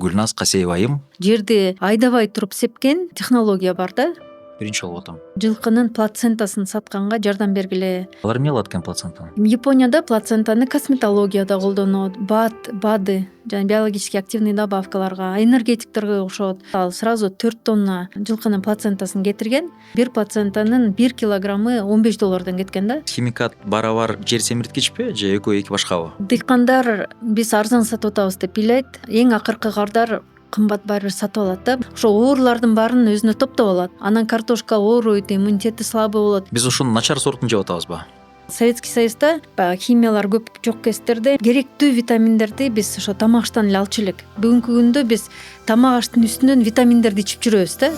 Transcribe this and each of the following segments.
Гүлназ Касеева айым. Жерди айдабай туруп сепкен технология бар да. Биринчи болуп атам. Жылкынын плацентасын сатканга жардам бергиле. Алар эмне кылат экен плацентаны? Японияда плацентаны косметологияда колдонот, БАДы жана биологически активный добавкаларга, энергетиктерге кошот. Ал сразу 4 тонна жылкынын плацентасын кетирген. Бир плацентанын 1 килограммы $15 кеткен да. Химикат барабар жер семирткичпи же экөө эки башкабы? Дыйкандар биз арзан сатып атабыз деп ыйлайт. Эң акыркы кардар кымбат баары бир сатып алат да. Ошо оорулардын баарын өзүнө топтоп алат. Анан картошка ооруйт, иммунитети слабый болот. Биз ушунун начар сортун жеп атабызбы? Советский Союзда баягы химиялар көп жок кездерде керектүү витаминдерди биз ошо тамак аштан эле алчу элек. Бүгүнкү күндө биз тамак аштын үстүнөн витаминдерди ичип жүрөбүз да.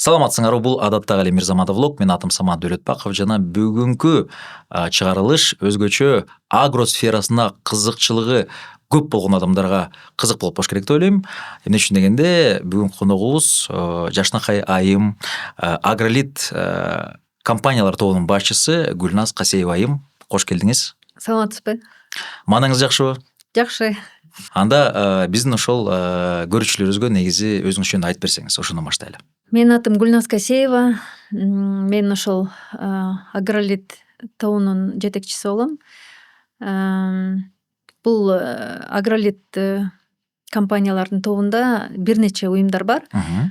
Саламатсыңарбы, бул адаттагы эле Мирзаматов влог. Мен атым Самат Дөөлөтбаков жана бүгүнкү чыгарылыш өзгөчө агро сферасына кызыкчылыгы көп болгон адамдарга кызык болуп болуш керек деп ойлойм. Эмне үчүн дегенде, бүгүнкү коногубуз Жашнакай айым, Агролит компаниялар тобунун башчысы Гүлназ Касеева айым. Кош келдиңиз. Саламатсызбы? Маанаңыз жакшыбы? Жакшы. Анда биздин ошол көрүүчүлөрүбүзгө негизи өзүңүз жөнүндө айтып берсеңиз, ошондон баштайлы. Менин атым Гүлназ Касеева. Мен ошол Агролит тобунун жетекчиси болом. Бул Агролит компаниялардын тобунда бир нече уюмдар бар.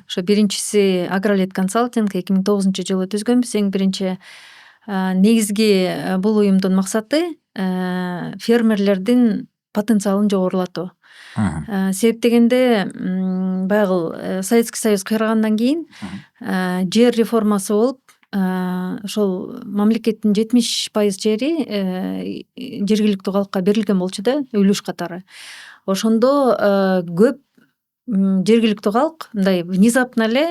Ошо биринчиси Агролит консалтинг 2009-жылы түзгөнбүз. Эң биринчи негизги бул уюмдун максаты фермерлердин потенциалын жогорулатуу. Себеп дегенде, баягы Советский Союз кыйрагандан кийин жер реформасы болуп, ошол мамлекеттин 70% жери жергиликтүү калкка берилген болчу да, үлүш катары. Ошондо көп жергиликтүү калк мындай внезапно эле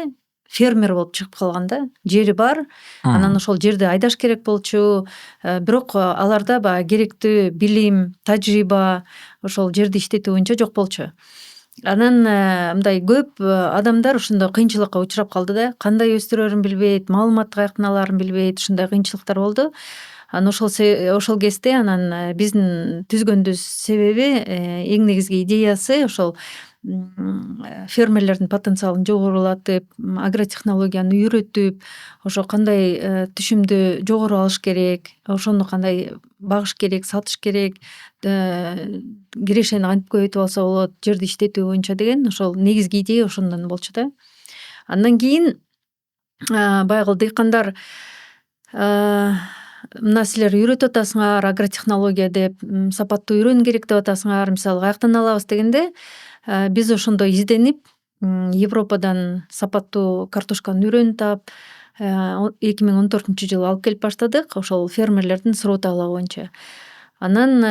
фермер болуп чыгып калган да. Жери бар, анан ошол жерди айдаш керек болчу. Бирок аларда баягы керектүү билим, тажрыйба ошол жерди иштетүү боюнча жок болчу. Анан мындай көп адамдар ушундай кыйынчылыкка учурап калды да. Кандай өстүрөрүн билбейт, маалымат каяктан алаарын билбейт, ушундай кыйынчылыктар болду. Анан ошол кезде анан биздин түзгөндүбүз себеби, эң негизги идеясы ошол фермерлердин потенциалын жогорулатып, агротехнологияны үйрөтүп, ошо кандай түшүмдү жогору алыш керек, ошону кандай багыш керек, сатыш керек, кирешени кантип көбөйтүп алса болот, жерди иштетүү боюнча деген ошол негизги идея ошондон болчу да. Андан кийин баягы дыйкандар мына силер үйрөтүп атасыңар агротехнология деп, сапаттуу үйрөнүү керек деп атасыңар, мисалы каяктан алабыз дегенде, биз ошондо изденип Европадан сапаттуу картошканы үйрөнүп таап, 2014-жылы алып келип баштадык, ошол фермерлердин суроо талабы боюнча. Анан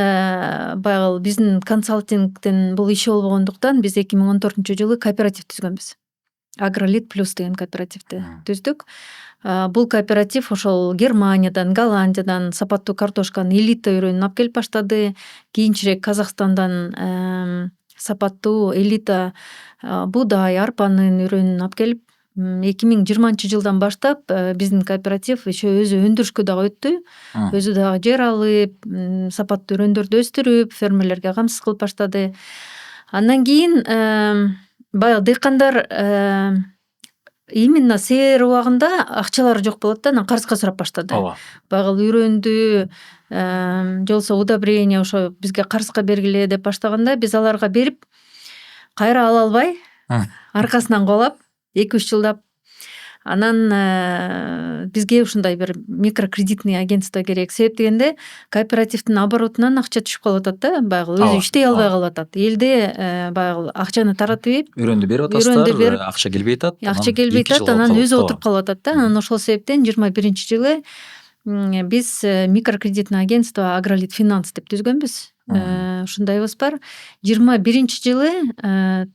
баягы биздин консалтингдин бул иши болбогондуктан биз 2014-жылы кооператив түзгөнбүз. Агролит плюс деген кооперативди түздүк. Бул кооператив ошол Германиядан, Голландиядан сапаттуу картошканы элита үрөнүн алып келип баштады. Кийинчерээк Казакстандан сапаттуу элита буудай, арпанын үрөнүн алып келип, 2020-жылдан баштап биздин кооператив ошо өзү өндүрүшкө дагы өттү. Өзү дагы жер алып, сапаттуу үрөндөрдү өстүрүп, фермерлерге камсыз кылып баштады. Андан кийин баягы дыйкандар именно сээр убагында акчалары жок болот да, анан карызга сурап баштады. Баягы үйрөндү, же болбосо удобрение ошо бизге карызга бергиле деп баштаганда, биз аларга берип, кайра ала албай, аркасынан кубалап, 2-3 жылдап. Анан бизге ушундай бир микрокредитный агентство керек. Себеп дегенде, кооперативдин оборотунан акча түшүп калып атат да, баягы өзү иштей албай калып атат. Элде баягы акчаны таратып, үйрөндү берип атасыздар, акча келбей атат. Акча келбей атат, анан өзү отуруп калып атат да. Анан ошол себептен 21-жылы биз микрокредитный агентство Агролит Финанс деп түзгөнбүз. Ушундайыбыз бар. 21-жылы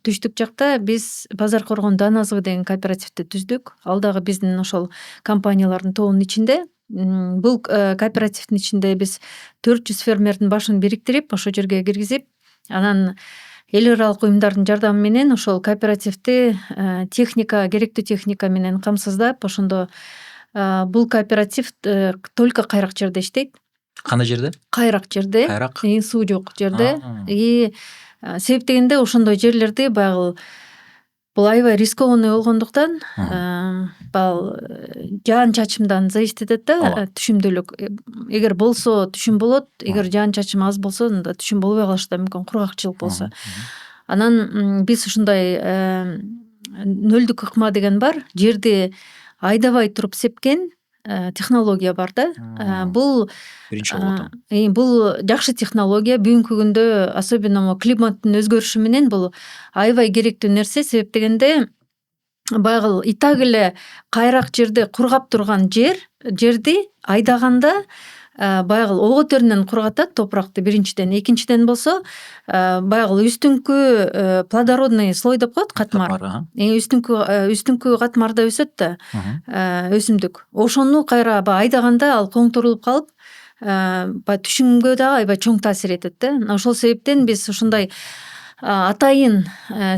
түштүк жакта биз Базар Коргон Даназовый деген кооперативди түздүк. Ал дагы биздин ошол компаниялардын тобунун ичинде. Бул кооперативдин ичинде биз 400 фермердин башын бириктирип, ошол жерге киргизип, анан эл аралык уюмдардын жардамы менен ошол кооперативди керектүү техника менен камсыздап, ошондо бул кооператив только кайрак жерде иштейт. Кандай жерде? Кайрак жерде, Кайрак. суу жок жерде. А. Себеп дегенде ошондой жерлерде баягы бул аябай рискованный болгондуктан баягы жаан чачымдан зависит этет да, Ооба. түшүмдүүлүк. Эгер болсо түшүм болот, эгер жаан чачым аз болсо анда түшүм болбой калышы да мүмкүн, кургакчылык болсо. Анан биз ушундай нөлдүк ыкма деген бар, жерди айдабай туруп сепкен технология бар да. Бул Биринчи болуп атам. бул жакшы технология. Бүгүнкү күндө особенно могу климаттын өзгөрүшү менен бул аябай керектүү нерсе. Себеп дегенде баягы и так эле кайрак жерде кургап турган жерди айдаганда баягы ого төрүнөн кургатат топуракты биринчиден. Экинчиден болсо баягы үстүңкү плодородный слой деп коет, катмар. Үстүңкү катмарда өсөт да өсүмдүк. Ошону кайра баягы айдаганда ал коңтурулуп калып, баягы түшүмгө дагы аябай чоң таасир этет да. Ошол себептен биз ушундай атайын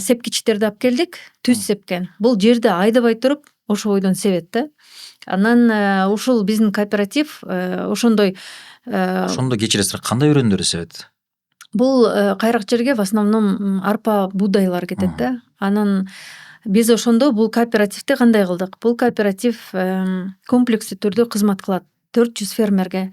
сепкичтерди алып келдик, түз сепкен. Бул жерди айдабай туруп ошол бойдон себет да. Анан ушул биздин кооператив ошондой Ошондо кечиресиз, кандай өрөөндөр себет? бул кайрак жерге в основном арпа, буудайлар кетет да. Анан биз ошондо бул кооперативди кандай кылдык? Бул кооператив комплекстүү түрдө кызмат кылат. 400 фермерге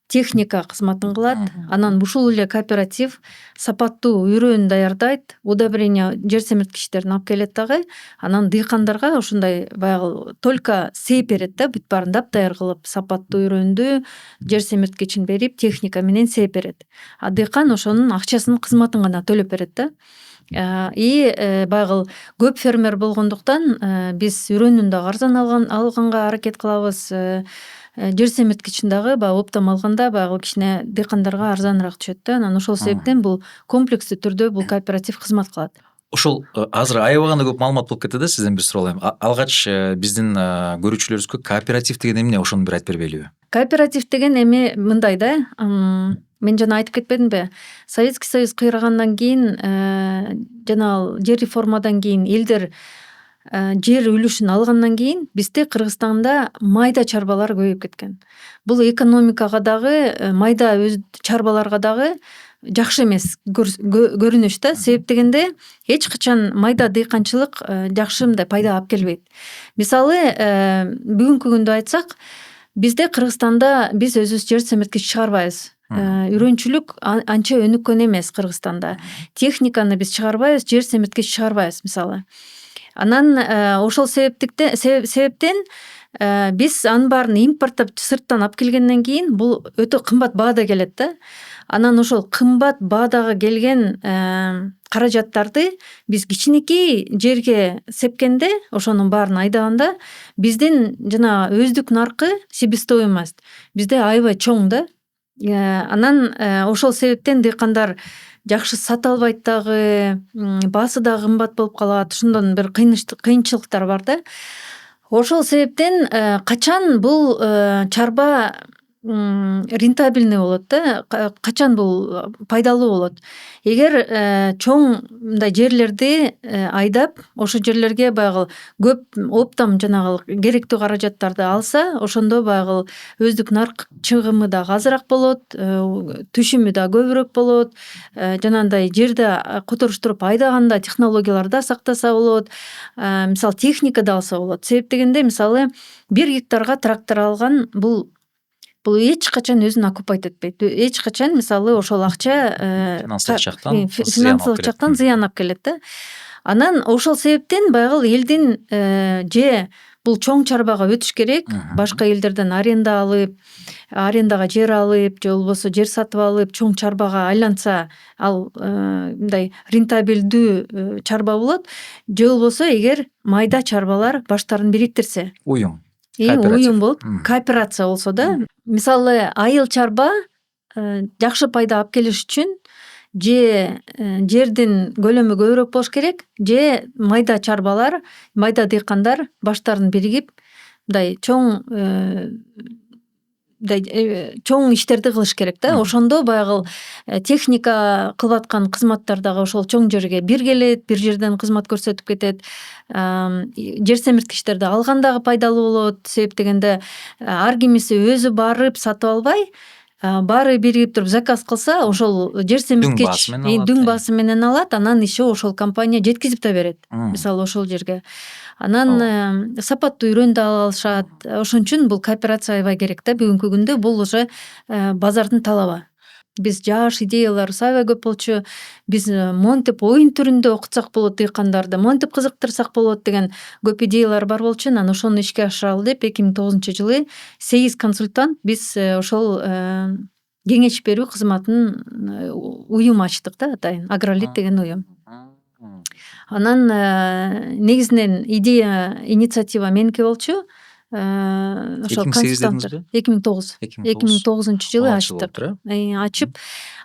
техника кызматын кылат. Анан ушул эле кооператив сапаттуу үрөөн даярдайт, удобрение, жер семирткичтерин алып келет дагы. Анан дыйкандарга ушундай баягы только сээп берет да, бүт баарын дапдаяр кылып, сапаттуу үрөөндү, жер семирткичин берип, техника менен сээп берет. А дыйкан ошонун акчасын, кызматын гана төлөп берет да. Баягы көп фермер болгондуктан биз үрөөнүн дагы арзан алганга аракет кылабыз. Жер семирткичин дагы баягы оптом алганда баягы кичине дыйкандарга арзаныраак түшөт да. Анан ошол себептен бул комплекстүү түрдө бул кооператив кызмат кылат. Ошол азыр аябай гана көп маалымат болуп кетти да, сизден бир суралайм. Алгач биздин көрүүчүлөрүбүзгө кооператив деген эмне, ошону бир айтып бербейлиби? Кооператив деген эми мындай да. Мен жана айтып кетпедимби? Советский Союз кыйрагандан кийин жана жер реформадан кийин элдер жер үлүшүн алгандан кийин бизде Кыргызстанда майда чарбалар көбөйүп кеткен. Бул экономикага дагы, майда чарбаларга дагы жакшы эмес көрүнүш да. Себеп дегенде эч качан майда дыйканчылык жакшы мындай пайда алып келбейт. Мисалы, бүгүнкү күндө айтсак, бизде Кыргызстанда биз өзүбүз жер семирткич чыгарбайбыз. Үрөөнчүлүк анча өнүккөн эмес Кыргызстанда. Техниканы биз чыгарбайбыз, жер семирткич чыгарбайбыз мисалы. Анан ошол себептен биз анын баарын импорттоп сырттан алып келгенден кийин бул өтө кымбат баада келет да. Анан ошол кымбат баадагы келген каражаттарды биз кичинекей жерге сепкенде, ошонун баарын айдаганда биздин жана өздүк наркы, себестоимость бизде аябай чоң да. Анан ошол себептен дыйкандар жакшы сата албайт дагы, баасы дагы кымбат болуп калат. Ошондон бир кыйынчылыктар бар да. Ошол себептен качан бул чарба рентабельный болот да, качан бул пайдалуу болот? Эгер чоң мындай жерлерди айдап, ошол жерлерге баягы көп оптом жанагы керектүү каражаттарды алса, ошондо баягы өздүк нарк чыгымы дагы азыраак болот, түшүмү да көбүрөөк болот. Жанагындай жерди которуштуруп айдаганда технологияларды сактаса болот. Мисалы техника да алса болот. Себеп дегенде мисалы 1 гектарга трактор алган бул эч качан өзүн окупайт этпейт. Эч качан мисалы ошол акча финансылык жактан зыян алып келет да. Анан ошол себептен баягы элдин же бул чоң чарбага өтүш керек, башка элдерден арендага жер алып, же болбосо жер сатып алып, чоң чарбага айланса, ал мындай рентабелдүү чарба болот. Же болбосо эгер майда чарбалар баштарын бириктирсе, уюм болуп, кооперация болсо да. Мисалы айыл чарба жакшы пайда алып келиш үчүн же жердин көлөмү көбүрөөк болуш керек, же майда чарбалар, майда дыйкандар баштарын биригип мындай чоң иштерди кылыш керек да. Ошондо баягы техника кылып аткан кызматтар дагы ошол чоң жерге бир келет, бир жерден кызмат көрсөтүп кетет. Жер семирткичтерди алган дагы пайдалуу болот. Себеп дегенде ар кимиси өзү барып сатып албай, баары биригип туруп заказ кылса, ошол жер семирткич дүң баасы менен алат, анан иши ошол компания жеткизип да берет. Мисалы ошол жерге. Анан сапаттуу үрөн да ала алышат. Ошон үчүн бул кооперация аябай керек да. Бүгүнкү күндө бул уже базардын талабы. Биз жаш идеяларыбыз аябай көп болчу. Биз монтип оюн түрүндө окутсак болот дыйкандарды, монтип кызыктырсак болот деген көп идеялар бар болчу. Анан ошону ишке ашыралы деп 2009-жылы 8 консультант биз ошол кеңеш берүү кызматын уюм ачтык да, атайын Агролит деген уюм. Анан негизинен идея, инициатива меники болчу. Ошол 2008 дедиңизби? 2009-жылы ачтык. Ачып,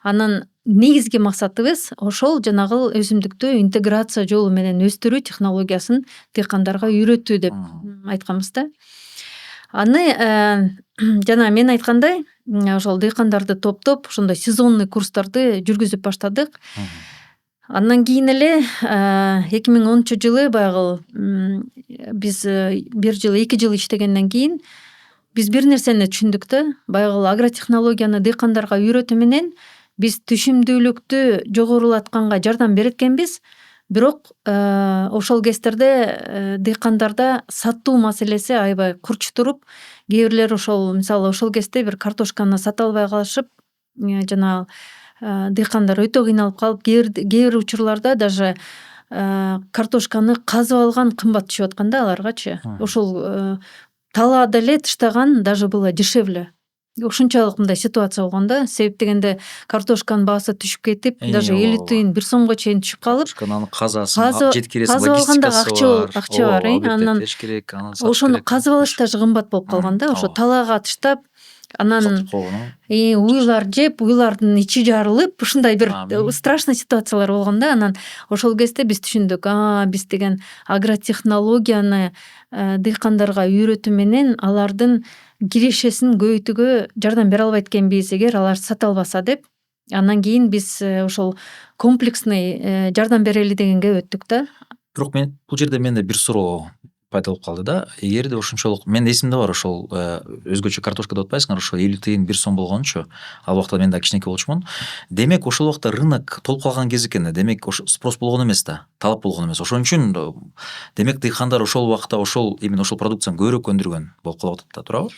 анан негизги максатыбыз ошол жанагы өсүмдүктү интеграция жолу менен өстүрүү технологиясын дыйкандарга үйрөтүү деп айтканбыз да. Аны жана мен айткандай, ошол дыйкандарды топтоп, ошондой сезонный курстарды жүргүзүп баштадык. Андан кийин эле 2010-жылы баягы биз 2 жыл иштегенден кийин биз бир нерсени түшүндүк да. Баягы агротехнологияны дыйкандарга үйрөтүү менен биз түшүмдүүлүктү жогорулатканга жардам берет экенбиз. Бирок ошол кездерде дыйкандарда сатуу маселеси аябай курч туруп, кээ бирлер ошол мисалы ошол кезде бир картошканы сата албай калышып, жана дыйкандар өтө кыйналып калып, кээ бир учурларда даже картошканы казып алган кымбат түшүп аткан да аларгачы. Ошол талаада эле тыштаган даже было дешевле. Ушунчалык мындай ситуация болгон да. Себеп дегенде картошканын баасы түшүп кетип, даже 50 тыйын 1 сомго чейин түшүп калып, картошканы казасын, жеткиресиң, логистикасы акча бар. Анан ошону казып алыш даже кымбат болуп калган да. Ошо талаага тыштап, анан уйлар жеп, уйлардын ичи жарылып, ушундай бир страшный ситуациялар болгон да. Анан ошол кезде биз түшүндүк, биз деген агротехнологияны дыйкандарга үйрөтүү менен алардын кирешесин көбөйтүүгө жардам бере албайт экенбиз, эгер алар сата албаса деп. Андан кийин биз ошол комплексный жардам берели дегенге өттүк да. Бирок бул жерде менде бир суроо пайда болуп калды да. Эгерде ушунчалык, менде эсимде бар, ошол өзгөчө картошка деп атпайсыңар, ошо 50 тыйын 1 сом болгончу. Ал убакта мен да кичинекей болчумун. Демек ошол убакта рынок толуп калган кез экен да. Демек спрос болгон эмес да, талап болгон эмес. Ошон үчүн демек дыйкандар ошол убакта именно ошол продукцияны көбүрөөк өндүргөн болуп калып атат да, туурабы?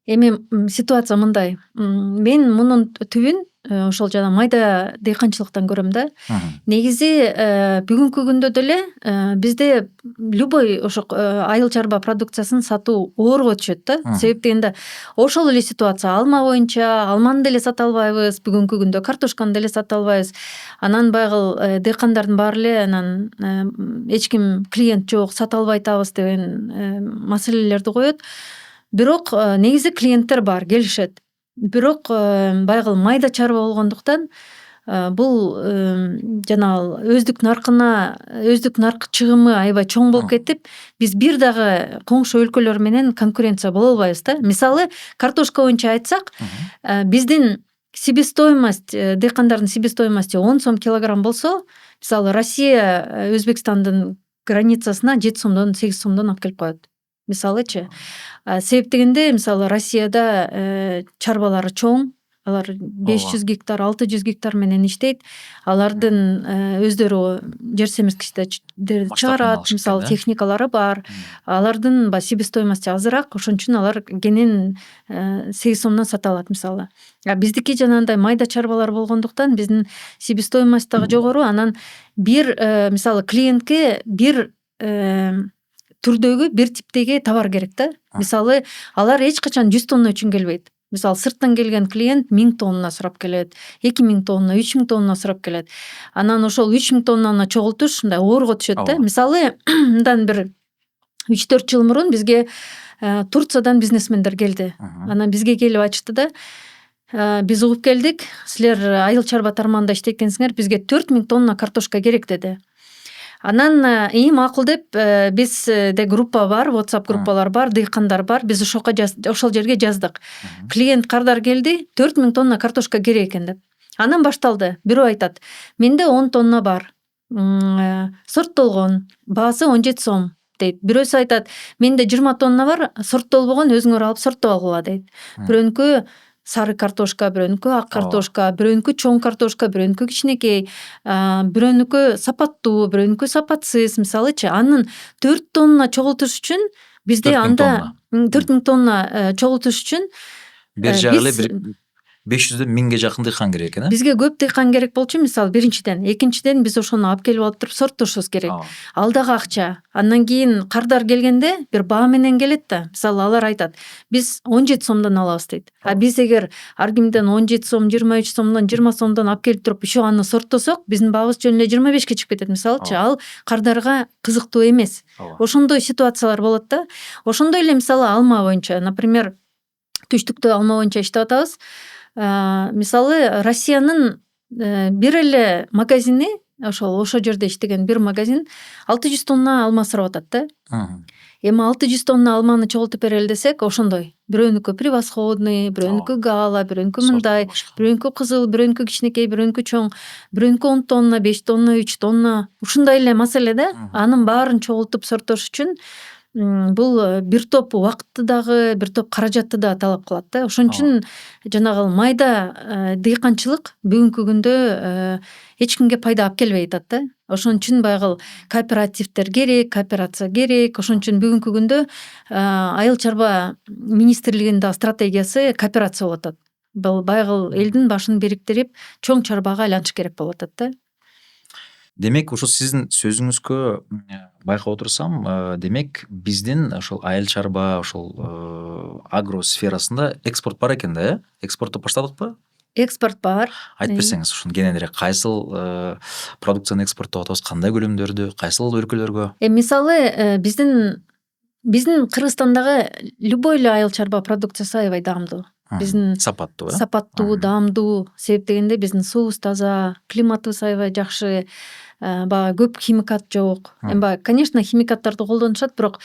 Эми ситуация мындай. Мен мунун түбүн ошол жана майда дыйканчылыктан көрөм да. Негизи бүгүнкү күндө деле бизде любой ошо айыл чарба продукциясын сатуу оорго түшөт да. Себеп дегенде ошол эле ситуация алма боюнча, алманы деле сата албайбыз, бүгүнкү күндө картошканы деле сата албайбыз. Анан баягы дыйкандардын баары эле анан эч ким клиент жок, сата албай атабыз деген маселелерди коет. Бирок негизи клиенттер бар, келишет. Бирок баягы майда чарба болгондуктан бул жана өздүк наркы чыгымы аябай чоң болуп кетип, биз бир дагы коңшу өлкөлөр менен конкуренция боло албайбыз да. Мисалы, картошка боюнча айтсак, биздин себестоимость, дыйкандардын себестоимости 10 сом килограмм болсо, мисалы Россия Өзбекстандын границасына 7 сомдон 8 сомдон алып келип коет. Мисалычы. Себеп дегенде, мисалы Россияда чарбалары чоң, алар 500 гектар, 600 гектар менен иштейт. Алардын өздөрү жер семирткичтерди чыгарат, мисалы техникалары бар. Алардын себестоимости азыраак, ошон үчүн алар кенен 8 сомдон сата алат мисалы. Биздики жанагындай майда чарбалар болгондуктан биздин себестоимость дагы жогору. Анан бир мисалы клиентке бир түрдөгү, бир типтеги товар керек да. Мисалы, алар эч качан 100 тонна үчүн келбейт. Мисалы, сырттан келген клиент 1000 тонна сурап келет, 2000 тонна, 3000 тонна сурап келет. Анан ошол 3000 тоннаны чогултуш мындай оорго түшөт да. Мисалы, мындан бир 3-4 жыл мурун бизге Турциядан бизнесмендер келди. Анан бизге келип айтышты да, биз угуп келдик, силер айыл чарба тармагында иштейт экенсиңер, бизге 4000 тонна картошка керек деди. Анан макул деп бизде группа бар, WhatsApp группалар бар, дыйкандар бар. Биз ошол жерге жаздык. Клиент кардар келди, 4000 тонна картошка керек экен деп. Анан башталды. Бирөө айтат, менде 10 тонна бар. Сорттолгон, баасы 17 сом дейт. Бирөөсү айтат, менде 20 тонна бар, сорттолбогон, өзүңөр алып сорттоп алгыла дейт. Бирөөнүкү сары картошка бирөөнүкү, ак Ооба. картошка бирөөнүкү, чоң картошка бирөөнүкү кичинекей, бирөөнүкү сапаттуу, бирөөнүкү сапатсыз. Мисалычы анын 4 тонна чогултуш үчүн бизде 4000 анда тонна. 4000 тонна чогултуш үчүн Бери жагы эле биз 500дөн 1000ге жакын дыйкан керек экен, бизге көп дыйкан керек болчу, мисалы биринчиден. Экинчиден биз ошону алып келип алып туруп сорттошубуз керек. Ооба. Ал дагы акча. Андан кийин кардар келгенде бир баа менен келет да. Мисалы алар айтат, биз 17 сомдон алабыз дейт. А биз эгер ар кимден 17 сом, 23 сомдон, 20 сомдон алып келип туруп еще аны сорттосок, биздин баабыз жөн эле 25ке чыгып кетет, мисалычы. Ооба. Ал кардарга кызыктуу эмес. Ооба. Ошондой ситуациялар болот да. Ошондой эле мисалы алма боюнча, например, түштүктө алма боюнча иштеп атабыз. Мисалы Россиянын бир эле магазини, ошо жерде иштеген бир магазин 600 тонна алма сурап атат да. Мгм. Эми 600 тонна алманы чогултуп берели десек, ошондой. Бирөөнүкү превосходный, бирөөнүкү гала, бирөөнүкү мындай, бирөөнүкү кызыл, бирөөнүкү кичинекей, бирөөнүкү чоң, бирөөнүкү 10 тонна, 5 тонна, 3 тонна. Ушундай эле маселе да. Анын баарын чогултуп сорттош үчүн бул бир топ убакытты дагы, бир топ каражатты да талап кылат да. Ошон үчүн жанагы майда дыйканчылык бүгүнкү күндө эч кимге пайда алып келбей атат да. Ошон үчүн баягы кооперативдер керек, кооперация керек. Ошон үчүн бүгүнкү күндө айыл чарба министрлигинин да стратегиясы кооперация болуп атат. Бул баягы элдин башын бириктирип, чоң чарбага айлантыш керек болуп атат да. Демек ошо сиздин сөзүңүзгө байкап отурсам, демек биздин ошол айыл чарба, ошол агро сферасында экспорт бар экен да, э? Экспорттоп баштадыкпы? Экспорт бар. Айтып берсеңиз, ушуну кененирээк кайсыл продукцияны экспорттоп атабыз, кандай көлөмдөрдү, кайсыл өлкөлөргө? Мисалы биздин Кыргызстандагы любой эле айыл чарба продукциясы аябай даамдуу. Биздин сапаттуу, э? сапаттуу, даамдуу. Себеп дегенде биздин суубуз таза, климатыбыз аябай жакшы, баягы көп химикат жок. Эми баягы, конечно, химикаттарды колдонушат, бирок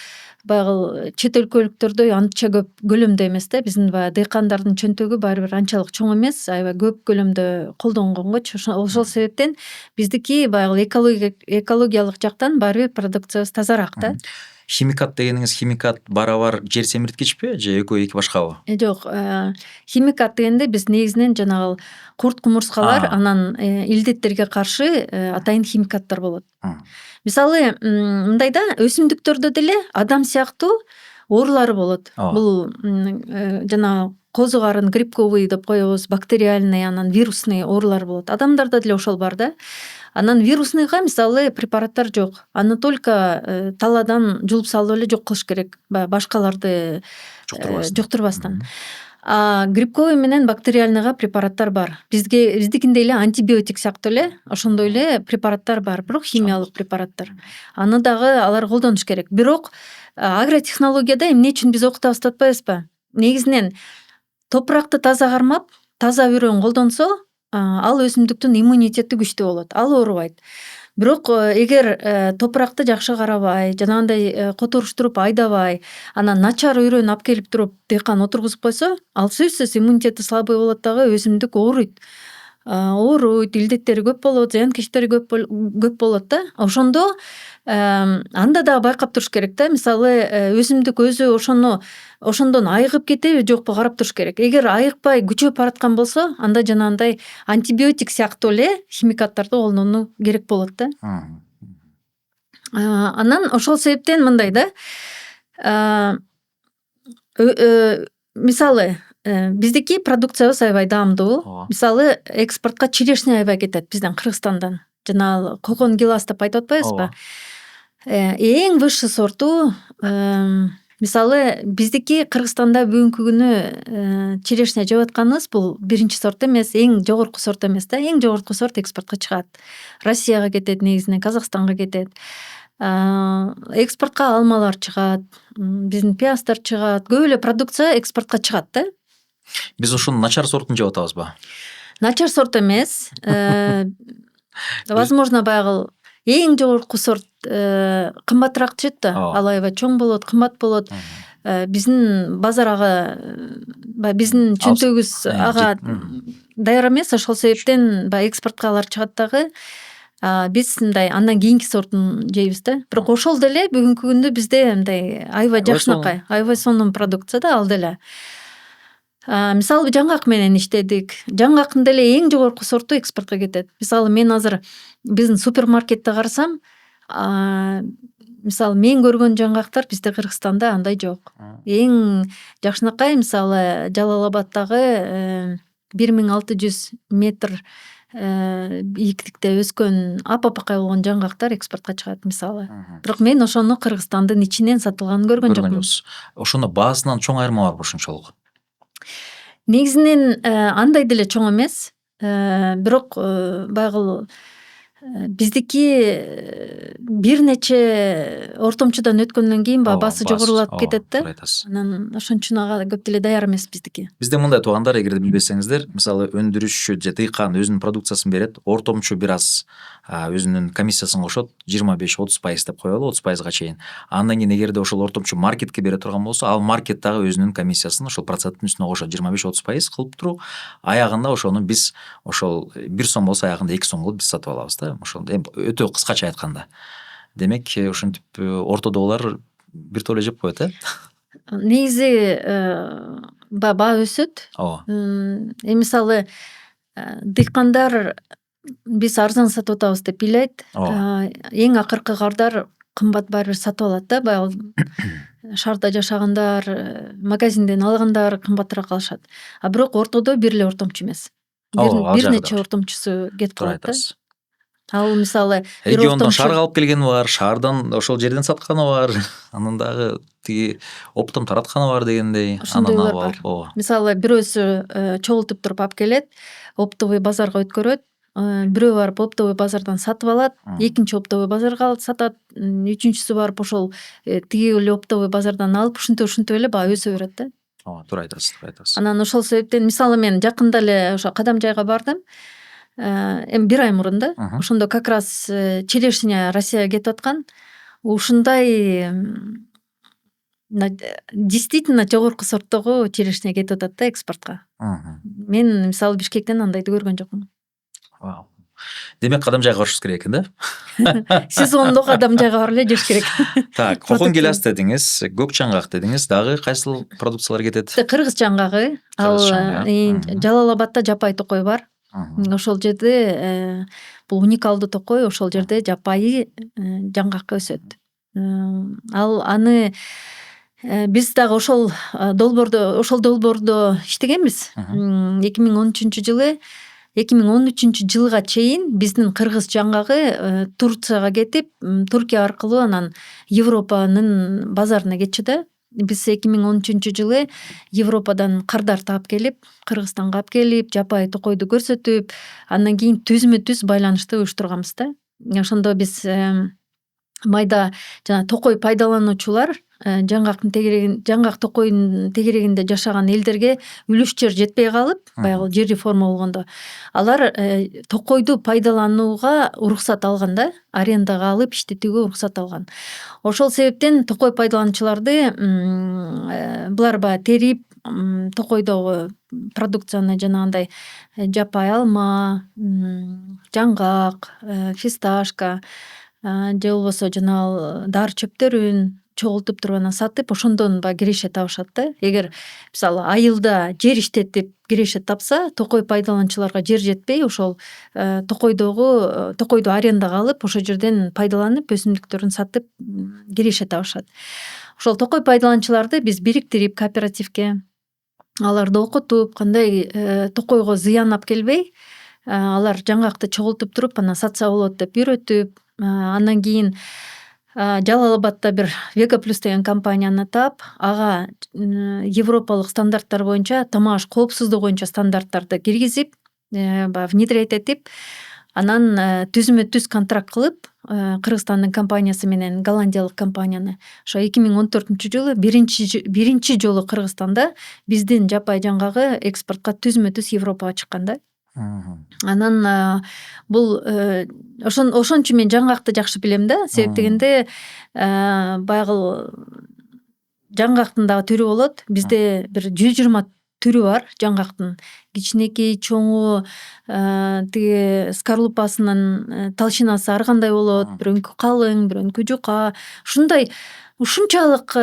баягы чет өлкөлүктөрдөй анча көп көлөмдө эмес да. Биздин баягы дыйкандардын чөнтөгү баары бир анчалык чоң эмес, аябай көп көлөмдө колдонгонгочу. Ошол себептен биздики баягы экологиялык жактан баары бир продукциябыз тазараак да. Химикат дегениңиз, химикат барабар жер семирткичпи же экөө эки башкабы? Жок, химикат дегенде биз негизинен жанагы курт кумурскалар, анан илдеттерге каршы атайын химикаттар болот. Мисалы мындай да, өсүмдүктөрдө деле адам сыяктуу оорулары болот. Бул жанагы козу карын грибковый деп коебуз, бактериальный, анан вирусный оорулар болот. Адамдарда деле ошол бар да. Анан вирусныйга мисалы препараттар жок. Аны только талаадан жулуп салып эле жок кылыш керек, башкаларды жуктурбастан. А грибковый менен бактериальныйга препараттар бар. Биздикинде эле антибиотик сыяктуу эле ошондой эле препараттар бар, бирок химиялык препараттар. Аны дагы алар колдонуш керек. Бирок агротехнологияда эмне үчүн биз окутабыз деп атпайбызбы? Негизинен топуракты таза кармап, таза үрөөн колдонсо, ал өсүмдүктүн иммунитети күчтүү болот. Ал оорубайт. Бирок эгер топуракты жакшы карабай, жанагындай которуштуруп айдабай, анан начар үрөөн алып келип туруп дыйкан отургузуп койсо, ал сөзсүз иммунитети слабый болот дагы, өсүмдүк ооруйт. Илдеттери көп болот, зыянкечтери көп болот да. Ошондо анда дагы байкап туруш керек да. Мисалы өсүмдүк өзү ошондон айыгып кетеби жокпу карап туруш керек. Эгер айыкпай күчөп бараткан болсо, анда жанагындай антибиотик сыяктуу эле химикаттарды колдонуу керек болот да. Анан ошол себептен мындай да. Мисалы биздики продукциябыз аябай даамдуу. Мисалы экспортко черешня аябай кетет бизден, Кыргызстандан. Жана кокон гилас деп айтып атпайбызбы? Эң высший сорту, мисалы биздики Кыргызстанда бүгүнкү күнү черешня жеп атканыбыз бул биринчи сорт эмес, эң жогорку сорт эмес да. Эң жогорку сорт экспортко чыгат. Россияга кетет негизинен, Казакстанга кетет. Экспортко алмалар чыгат, биздин пияздар чыгат, көп эле продукция экспортко чыгат да. Биз ошонун начар сортун жеп атабызбы? Начар сорт эмес. Возможно, баягы эң жогорку сорт кымбатыраак түшөт да. Ал аябай чоң болот, кымбат болот. Биздин базар биздин чөнтөгүбүз ага даяр эмес. Ошол себептен баягы экспортко алар чыгат дагы. Биз мындай андан кийинки сортун жейбиз да. Бирок ошол деле бүгүнкү күндө бизде мындай аябай жакшынакай, аябай сонун продукция да ал деле. Мисалы жаңгак менен иштедик. Жаңгактын деле эң жогорку сорту экспортко кетет. Мисалы мен азыр биздин супермаркетте карасам, мисалы мен көргөн жаңгактар бизде Кыргызстанда андай жок. Эң жакшынакай мисалы Жалал Абаддагы 1600 метр бийиктикте өскөн апапакай болгон жаңгактар экспортко чыгат мисалы. Бирок мен ошону Кыргызстандын ичинен сатылганын көргөн жокмун. Ошондо баасынан чоң айырма барбы ошончолук? Негизинен андай деле чоң эмес. Бирок баягы биздики бир нече ортомчудан өткөндөн кийин баасы жогорулап кетет да. Анан ошон үчүн ага көп деле даяр эмес биздики. Бизде мындай туугандар, эгерде билбесеңиздер, мисалы өндүрүшчү же дыйкан өзүнүн продукциясын берет, ортомчу бир аз өзүнүн комиссиясын кошот, 25-30% деп коелу, 30%га чейин. Андан кийин эгерде ошол ортомчу маркетке бере турган болсо, ал маркет дагы өзүнүн комиссиясын ошол проценттин үстүнө кошот, 25-30% кылып туруп, аягында ошону биз ошол 1 сом болсо аягында 2 сом кылып биз сатып алабыз да. Ошол өтө кыскача айтканда. Демек, ушинтип ортодогулар бир толо жеп коет, Негизи баа өсөт. Мисалы дыйкандар биз арзан сатып атабыз деп ыйлайт. Эң акыркы кардар кымбат баары бир сатып алат да. Баягы шаарда жашагандар, магазинден алгандар кымбатыраак алышат. Бирок ортодо бир эле ортомчу эмес. Бир нече ортомчусу кетип калат да. Ал мисалы региондон шаарга алып келгени бар, шаардан ошол жерден сатканы бар, анан дагы тиги оптом таратканы бар дегендей. Ошондойлор бар. Мисалы бирөөсү чогултуп туруп алып келет, оптовый базарга өткөрөт, бирөө барып оптовый базардан сатып алат, экинчи оптовый базарга сатат, үчүнчүсү барып ошол тиги эле оптовый базардан алып ушинтип эле баа өсө берет да. Туура айтасыз. Анан ошол себептен мисалы мен жакында эле ошо Кадам жайга бардым. Эми 1 ай мурун да. Ошондо как раз черешня Россияга кетип аткан. Ушундай действительно жогорку сорттогу черешня кетип атат да экспортко. Мен мисалы Бишкектен андайды көргөн жокмун. Демек, Кадам жайга барышыбыз керек экен да? Сезондо Кадам жайга барып эле жеш керек. Так, кокон гиляс дедиңиз, көк жаңгак дедиңиз, дагы кайсыл продукциялар кетет? Кыргыз жаңгагы, ал Жалал Абадда жапай токой бар. Ошол жерде бул уникалдуу токой, ошол жерде жапайы жаңгак өсөт. Ал аны биз дагы ошол долбоордо иштегенбиз. 2013 жылга чейин биздин кыргыз жаңгагы Турцияга кетип, Туркия аркылуу анан Европанын базарына кетчү да. Биз 2013 жылы Европадан кардар таап келип, Кыргызстанга алып келип, жапай токойду көрсөтүп, андан кийин түзмө-түз байланышты уюштурганбыз да. Ошондо биз майда жана токой пайдалануучулар жаңгак токойдун тегерегинде жашаган элдерге үлүш жер жетпей калып, баягы жер реформа болгондо, алар токойду пайдаланууга уруксат алган да, арендага алып иштетүүгө уруксат алган. Ошол себептен токой пайдалануучуларды булар баягы терип, токойдогу продукцияны жанагындай жапай алма, жаңгак, фисташка же болбосо жанагы дар чөптөрүн чогултуп туруп анан сатып, ошондон баягы киреше табышат да. Эгер мисалы айылда жер иштетип киреше тапса, токой пайдалануучуларга жер жетпей, ошол токойду арендага алып, ошол жерден пайдаланып, өсүмдүктөрүн сатып киреше табышат. Ошол токой пайдалануучуларды биз бириктирип кооперативге, аларды окутуп, кандай токойго зыян алып келбей, алар жаңгакты чогултуп туруп, анан сатса болот деп үйрөтүп, андан кийин Жалал Абадда бир Вега Плюс деген компанияны таап, ага европалык стандарттар боюнча, тамаш коопсуздугу боюнча стандарттарды киргизип, внедрять этип, анан түзмө-түз контракт кылып, Кыргызстандын компаниясы менен голландиялык компанияны ошо 2014 жылы биринчи жолу Кыргызстанда биздин жапай жаңгагы экспортко түзмө-түз Европага чыккан да. Анан бул ошон үчүн мен жаңгакты жакшы билем да. Себеп дегенде баягы жаңгактын дагы түрү болот. Бизде бир 120 түрү бар жаңгактын. Кичинекей, чоңу, тиги скорлупасынын толщинасы ар кандай болот. Бирөөнкү калың, бирөөнкү жука. Ушунчалык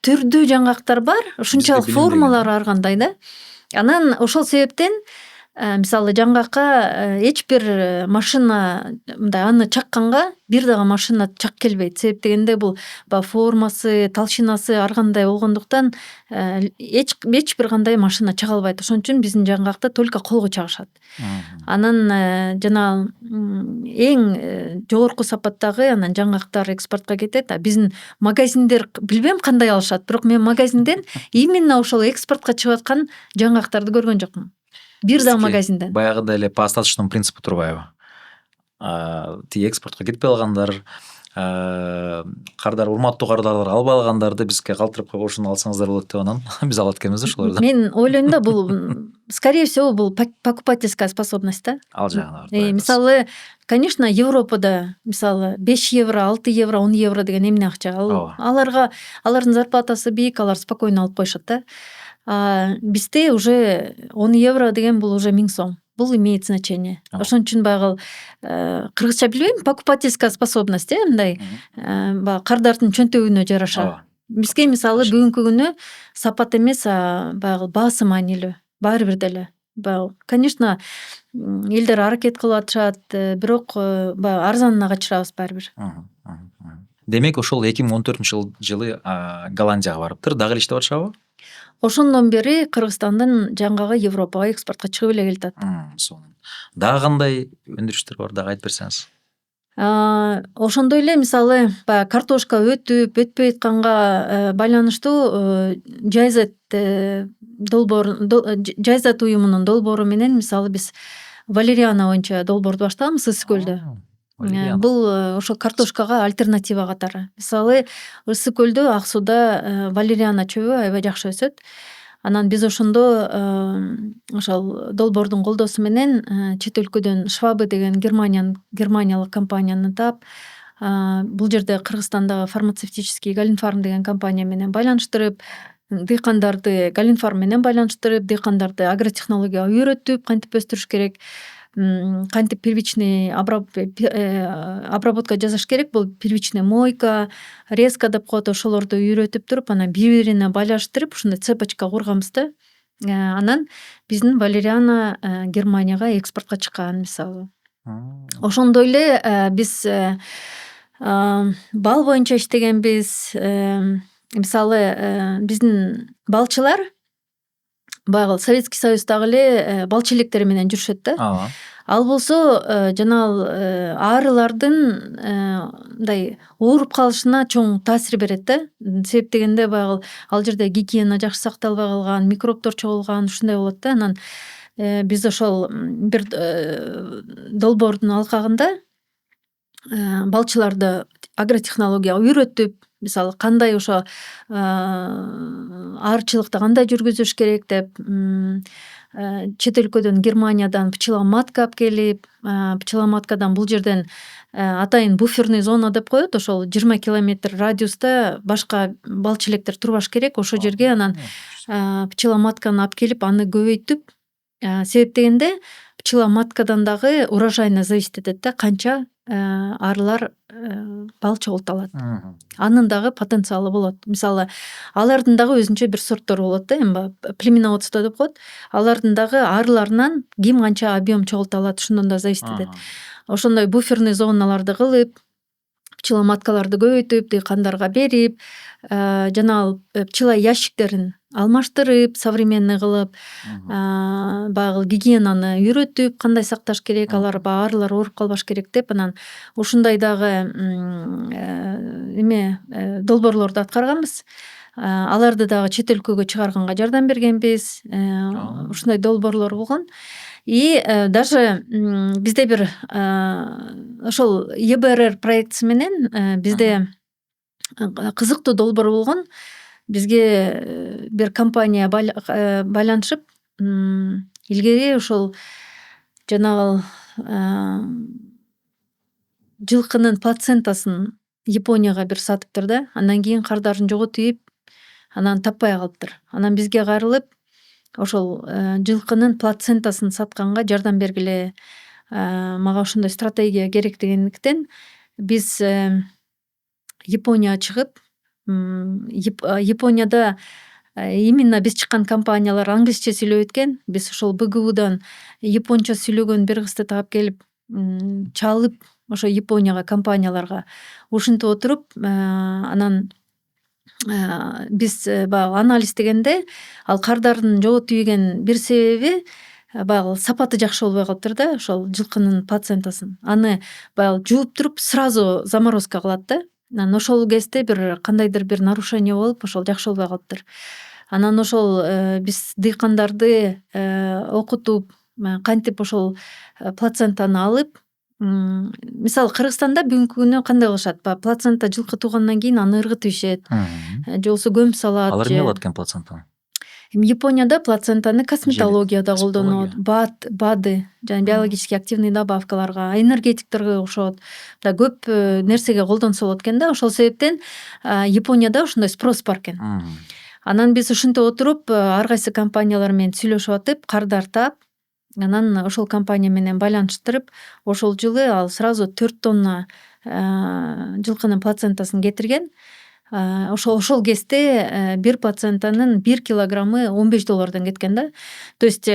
түрдүү жаңгактар бар, ушунчалык формалары ар кандай да. Анан ошол себептен мисалы жаңгакка эч бир машина мындай аны чакканга бир дагы машина чак келбейт. Себеп дегенде бул баягы формасы, толщинасы ар кандай болгондуктан эч бир кандай машина чага албайт. Ошон үчүн биздин жаңгакта только колго чагышат. Анан жана эң жогорку сапаттагы анан жаңгактар экспортко кетет. А биздин магазиндер билбейм кандай алышат, бирок мен магазинден именно ошол экспортко чыгып аткан жаңгактарды көргөн жокмун. Бир дагы магазинден. Баягыдай эле по остаточному принципу турбайбы? Тиги экспортко кетпей калгандар, кардар, урматтуу кардарлар албай алгандарды бизге калтырып койгошун алсаңыздар болот деп анан биз алат экенбиз да ошолорду. Мен ойлойм да, бул скорее всего бул покупательская способность да. Ал жагына бар. Мисалы, конечно, Европада мисалы 5 евро, 6 евро, 10 евро деген эмне акча. Аларга алардын зарплатасы бийик, алар спокойно алып коюшат да. Бизде уже 10 евро деген бул уже 1000 сом. Бул имеет значение. Ошон үчүн баягы кыргызча билбейм, покупательская способность мындай баягы кардардын чөнтөгүнө жараша. Бизге мисалы бүгүнкү күнү сапат эмес, баягы баасы маанилүү. Баары бир деле. Конечно, элдер аракет кылып атышат, бирок баягы арзанына качырабыз баары бир. Демек ошол 2014-жылы Голландияга барыптыр, дагы эле иштеп атышабы? Ошондон бери Кыргызстандын жаңгагы Европага экспортко чыгып эле келатат. Дагы кандай өндүрүштөр бар, дагы айтып берсеңиз. Ошондой эле мисалы баягы картошка өтпөй атканга байланыштуу Жайзат уюмунун долбоору менен мисалы биз валериана боюнча долбоорду баштаганбыз Ысык көлдө. Бул ошо картошкага альтернатива катары. Мисалы Ысык көлдө ак сууда валериана чөбү аябай жакшы өсөт. Анан биз ошондо ошол долбоордун колдоосу менен чет өлкөдөн Швабы деген германиялык компанияны таап, бул жерде Кыргызстандагы фармацевтический Галинфарм деген компания менен байланыштырып, дыйкандарды Галинфарм менен байланыштырып, дыйкандарды агротехнологияга үйрөтүп, кантип өстүрүш керек, кантип первичный обработка жасаш керек, бул первичный мойка, резка деп коет, ошолорду үйрөтүп туруп, анан бири-бирине байланыштырып, ушундай цепочка курганбыз да. Анан биздин валериана Германияга экспортко чыккан мисалы. Ошондой эле биз бал боюнча иштегенбиз. Мисалы биздин балчылар баягы Советский Союздагы эле балчы электери менен жүрүшөт да. Ал болсо жана арылардын мындай ооруп калышына чоң таасир берет да. Себеп дегенде баягы ал жерде гигиена жакшы сакталбай калган, микробдор чогулган, ушундай болот да. Анан биз ошол бир долбоордун алкагында балчыларды агротехнологияга үйрөтүп, мисалы кандай ошо арчылыкты кандай жүргүзүш керек деп, чет өлкөдөн Германиядан пчеломатка алып келип, пчеломаткадан бул жерден атайын буферный зона деп коет, ошол 20 километр радиуста башка балчы электер турбаш керек. Ошол жерге анан пчеломатканы алып келип, аны көбөйтүп, себеп дегенде пчеломаткадан дагы урожайна зависит этет да, канча арылар бал чогулта алат. Анын дагы потенциалы болот. Мисалы алардын дагы өзүнчө бир сорттор болот да, эми племеноводство деп коет. Алардын дагы арыларынан ким канча объем чогулта алат, ушундан да зависит этет. Ошондой буферный зоналарды кылып, пчеломаткаларды көбөйтүп, дыйкандарга берип, жана ал пчела ящиктерин алмаштырып, современный кылып, баягы гигиенаны үйрөтүп, кандай сакташ керек, алар баягы арылар ооруп калбаш керек деп, анан ушундай дагы долбоорлорду аткарганбыз. Аларды дагы чет өлкөгө чыгарганга жардам бергенбиз. Ушундай долбоорлор болгон. И даже бизде бир ошол ЕБРР проектиси менен бизде кызыктуу долбоор болгон. Бизге бир компания байланышып, илгери ошол жанагы жылкынын плацентасын Японияга бир сатыптыр да. Андан кийин кардарын жого тийип, анан таппай калыптыр. Анан бизге кайрылып, ошол жылкынын плацентасын сатканга жардам бергиле. Мага ошондой стратегия керек дегендиктен биз Японияга чыгып, Японияда именно биз чыккан компаниялар англисче сүйлөп экен. Биз ошол БГУдан японча сүйлөгөн бир кызды таап келип чалып ошо Японияга компанияларга ушинтип отуруп анан биз баягы анализ дегенде ал кардардын жоготуп ийген бир себеби баягы сапаты жакшы болбой калыптыр да, ошол жылкынын плацентасын. Аны баягы жууп туруп сразу заморозка кылат да. Анан ошол кезде бир кандайдыр бир нарушение болуп, ошол жакшы болбой калыптыр. Анан ошол биз дыйкандарды окутуп, кантип ошол плацентаны алып, мисалы Кыргызстанда бүгүнкү күнү кандай кылышат? Баягы плацента жылкы туугандан кийин аны ыргытып ишет, же болбосо көмүп салат. Алар эмне кылат экен плацентаны? Японияда плацентаны косметологияда колдонот, БАДы, жана биологически активный добавкаларга, энергетиктерге окшот. Көп нерсеге колдонсо болот экен да. Ошол себептен Японияда ошондой спрос бар экен. Анан биз ушинтип отуруп ар кайсы компаниялар менен сүйлөшүп атып, карды артап, анан ошол компания менен байланыштырып, ошол жылы ал сразу 4 тонна жылкынын плацентасын кетирген. Ошол кезде бир плацентанын 1 килограммы $15 кеткен да. То есть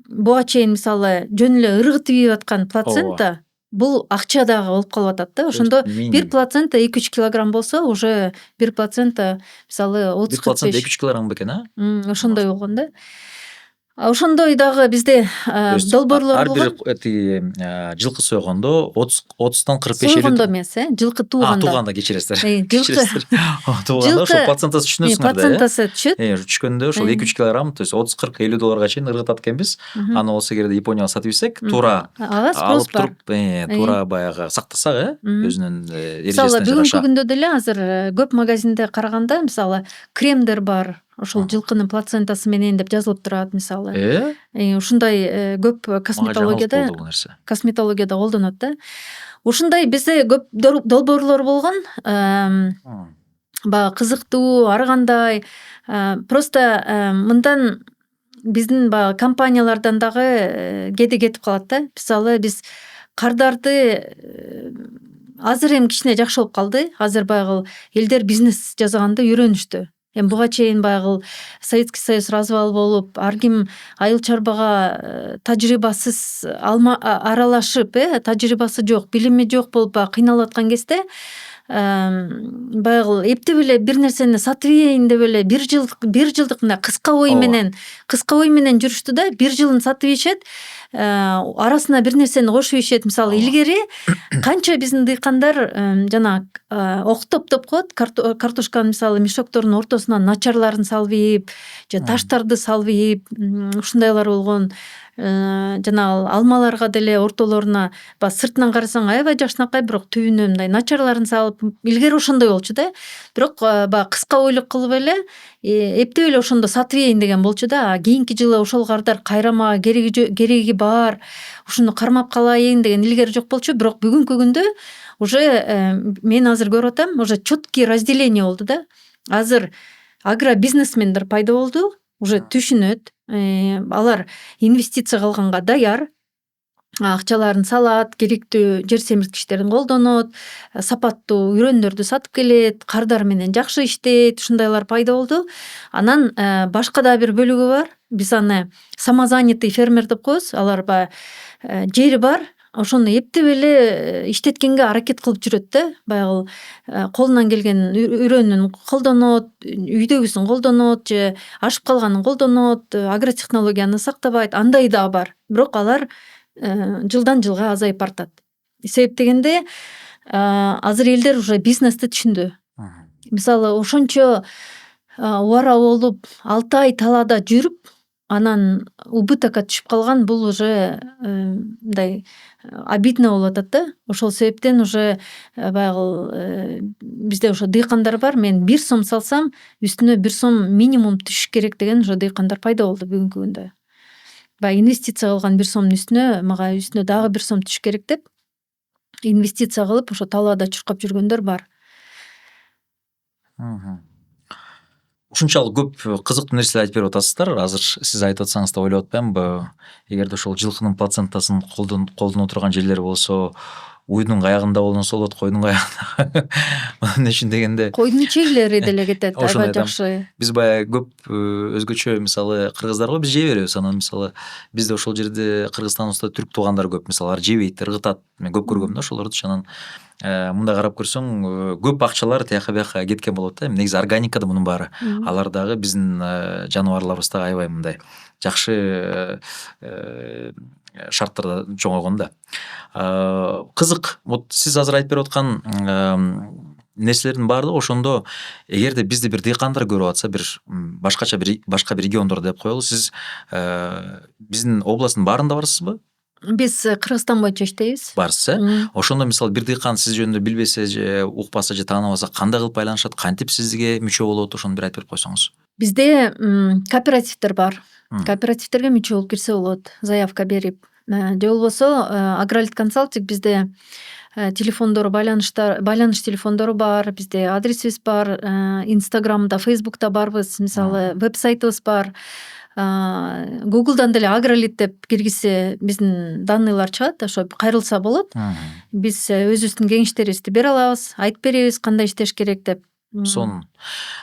буга чейин мисалы жөн эле ыргытып ийип аткан плацента бул акча дагы болуп калып атат да. Ошондо бир плацента 2-3 килограмм болсо, уже бир плацента мисалы 30-45. Бир плацента 2-3 килограмм бекен, Ошондой болгон да. Ошондой дагы бизде долбоорлор ар болгон. бир жылкы сойгондо 30-тан 45-50. Сойгондо эмес, жылкы тууганда. Тууганда кечиресиздер. Жылкы тууганда ошол плацентасы түшүнөсүңөр да. Плацентасы түшөт. Түшкөндө ошол 2-3 килограмм, то есть $30-40-50 чейин ыргытат экенбиз. Аны болсо эгерде Японияга сатып ийсек, туура алып туруп, туура баягы сактасак, өзүнүн мисалы бүгүнкү күндө деле азыр көп магазинде караганда, мисалы кремдер бар, ошол жылкынын плацентасы менен деп жазылып турат мисалы. Ушундай көп косметологияда колдонот да. Ушундай бизде көп долбоорлор болгон. Баягы кызыктуу, ар кандай. Просто мындан биздин баягы компаниялардан дагы кеде кетип калат да. Мисалы биз кардарды азыр эми кичине жакшы болуп калды. Азыр баягы элдер бизнес жасаганды үйрөнүштү. Эми буга чейин баягы Советский Союз развал болуп, ар ким айыл чарбага тажрыйбасыз аралашып, тажрыйбасы жок, билими жок болуп кыйналып аткан кезде баягы эптеп эле бир нерсени сатып ийин деп эле бир жылдык мына кыска ой менен жүрүштү да. Бир жылын сатып ийишет, арасына бир нерсени кошуп ийишет. Мисалы илгери канча биздин дыйкандар жана топ коет, картошканын мисалы мешоктордун ортосунан начарларын салып ийип, же таштарды салып ийип, ушундайлар болгон. Жана алмаларга деле ортолоруна сыртынан карасаң аябай жакшынакай, бирок түбүнө мындай начарларын салып, илгери ошондой болчу да. Бирок баягы кыска ойлук кылып эле эптеп эле ошондо сатып ийин деген болчу да. Кийинки жылы ошол кардар кайрама, кереги бар, ушуну кармап калайын деген илгери жок болчу. Бирок бүгүнкү күндө уже мен азыр көрүп атам, уже четкий разделение болду да. Азыр агробизнесмендер пайда болду, уже түшүнөт. Алар инвестиция кылганга даяр, акчаларын салат, керектүү жер семирткичтерин колдонот, сапаттуу үрөндөрдү сатып келет, кардар менен жакшы иштейт, ушундайлар пайда болду. Анан башка да бир бөлүгү бар. Биз аны самозанятый фермер деп коебуз. Алар жери бар, ошону эптеп эле иштеткенге аракет кылып жүрөт да. Баягы колунан келген үрөнүн колдонот, үйдөгүсүн колдонот, же ашып калганын колдонот, агротехнологияны сактабайт, андай да бар. Бирок алар жылдан жылга азайып бартат. Себеп дегенде азыр элдер уже бизнести түшүндү. Мисалы ошончо убара болуп 6 ай талаада жүрүп, анан убытокко түшүп калган, бул уже мындай обидно болуп атат да. Ошол себептен уже баягы бизде ошо дыйкандар бар. Мен 1 сом салсам, үстүнө 1 сом минимум түшүш керек деген уже дыйкандар пайда болду бүгүнкү күндө. Баягы инвестиция кылган 1 сомдун үстүнө дагы 1 сом түшүш керек деп инвестиция кылып ошо талаада чуркап жүргөндөр бар. Ушунчалык көп кызыктуу нерселер айтып берип атасыздар. Азыр сиз айтып атсаңыз да ойлоп атпаймынбы, эгерде ошол жылкынын плацентасын колдоно турган жерлер болсо, уйдун каягында болсо болот, койдун каягында. Эмне үчүн дегенде койдун чегилери деле кетет, ошону аябай айтам. жакшы. Биз баягы көп өзгөчө мисалы кыргыздарго биз жей беребиз. Анан мисалы бизде ошол жерде Кыргызстаныбызда түрк туугандар көп. Мисалы алар жебейт, ыргытат. Мен көп көргөм да ошолорду. Анан мындай карап көрсөң көп акчалар тияка бияка кеткен болот да. Негизи органикада мунун баары. Алар дагы биздин жаныбарларыбыз дагы аябай мындай жакшы шарттарда чоңойгон да. Кызык. Вот сиз азыр айтып берип аткан нерселердин баардыгы ошондо эгерде бизди бир дыйкандар көрүп атса, бир башка бир региондордо деп коелу, сиз биздин областтын баарында барсызбы? Биз Кыргызстан боюнча иштейбиз. Барсыз, Ошондо мисалы бир дыйкан сиз жөнүндө билбесе же укпаса же тааныбаса кандай кылып байланышат, кантип сизге мүчө болот, ошону бир айтып берип койсоңуз. Бизде кооперативдер бар. Кооперативтерге мүчө болуп кирсе болот, заявка берип. Же болбосо Агролит консалтинг бизде телефондору байланыш телефондору бар, бизде адресибиз бар, Инстаграмда, Фейсбукта барбыз, мисалы веб-сайтыбыз бар. Гуглдан деле Агролит деп киргизсе биздин данныйлар чыгат, ошо кайрылса болот. Биз өзүбүздүн кеңештерибизди бере алабыз, айтып беребиз кандай иштеш керек деп. Сонун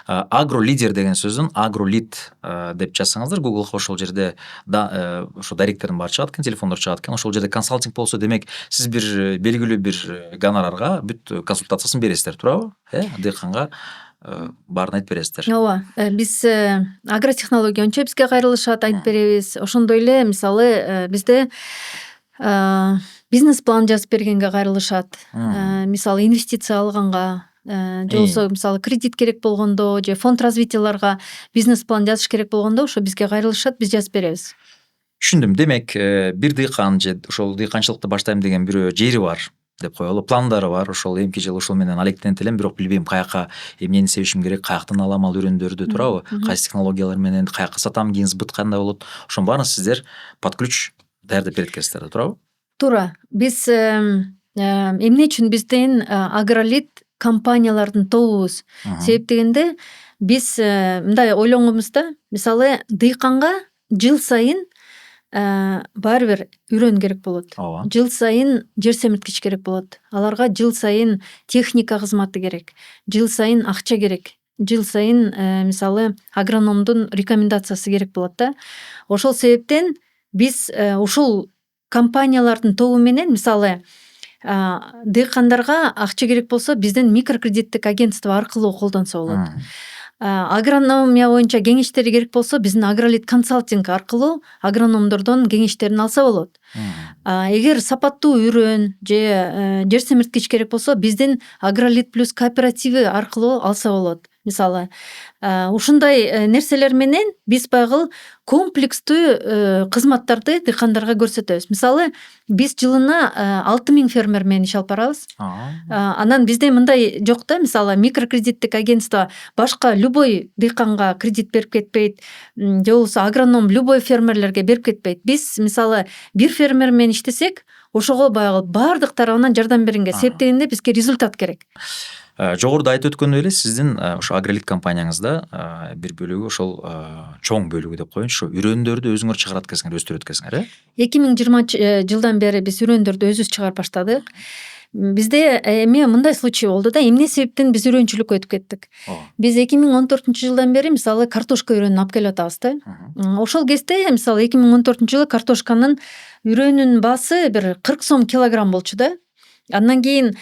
агролидер деген сөздүн агролид деп жазсаңыздар Googleга, ошол жерде ошо даректердин баары чыгат экен, телефондор чыгат экен. Ошол жерде консалтинг болсо, демек сиз бир белгилүү бир гонорарга бүт консультациясын бересиздер, туурабы? Дыйканга баарын айтып бересиздер. Ооба, биз агротехнология боюнча бизге кайрылышат, айтып беребиз. Ошондой эле мисалы бизде бизнес план жазып бергенге кайрылышат. Мисалы инвестиция алганга, же болбосо мисалы кредит керек болгондо, же фонд развитияларга бизнес план жазыш керек болгондо ошо бизге кайрылышат, биз жазып беребиз. Түшүндүм. Демек бир дыйкан же ошол дыйканчылыкты баштайм деген бирөө жери бар деп коелу, пландары бар. Ошол эмки жылы ошол менен алектенет элем, бирок билбейм каяка эмнени себишим керек, каяктан алам ал үрөндөрдү, туурабы? Кайсы технологиялар менен, каяка сатам, кийин сбыт кандай болот? Ошонун баарын сиздер под ключ даярдап берет экенсиздер, туурабы? Туура. Биз эмне үчүн биздин Агролит компаниялардын тобубуз? Себеп дегенде биз мындай ойлонгонбуз да, мисалы дыйканга жыл сайын баары бир үрөн керек болот. Жыл сайын жер семирткич керек болот. Аларга жыл сайын техника кызматы керек. Жыл сайын акча керек. Жыл сайын мисалы агрономдун рекомендациясы керек болот да. Ошол себептен биз ушул компаниялардын тобу менен, мисалы дыйкандарга акча керек болсо биздин микрокредиттик агентство аркылуу колдонсо болот. Агрономия боюнча кеңештери керек болсо биздин Агролит консалтинг аркылуу агрономдордон кеңештерин алса болот. Эгер сапаттуу үрөн же жер семирткич керек болсо биздин Агролит плюс кооперативи аркылуу алса болот. Мисалы ушундай нерселер менен биз баягы комплекстүү кызматтарды дыйкандарга көрсөтөбүз. Мисалы биз жылына 6000 фермер менен иш алып барабыз. Анан бизде мындай жок да, мисалы микрокредиттик агентство башка любой дыйканга кредит берип кетпейт, же болбосо агроном любой фермерлерге берип кетпейт. Биз мисалы бир фермер менен иштесек, ошого баягы баардык тарабынан жардам бергенге, себеп дегенде бизге результат керек. Жогоруда айтып өткөндөй эле сиздин ошо Агролит компанияңызда бир бөлүгү ошол чоң бөлүгү деп коеюнчу, үрөндөрдү өзүңөр чыгарат экенсиңер, өстүрөт экенсиңер, 2020 жылдан бери биз үрөндөрдү өзүбүз чыгарып баштадык. Бизде эми мындай случай болду да, эмне себептен биз үрөнчүлүккө өтүп кеттик. Биз 2014 жылдан бери мисалы картошка үрөнүн алып келип атабыз да. Ошол кезде мисалы 2014 жылы картошканын үрөнүнүн баасы бир 40 сом килограмм болчу да. Андан кийин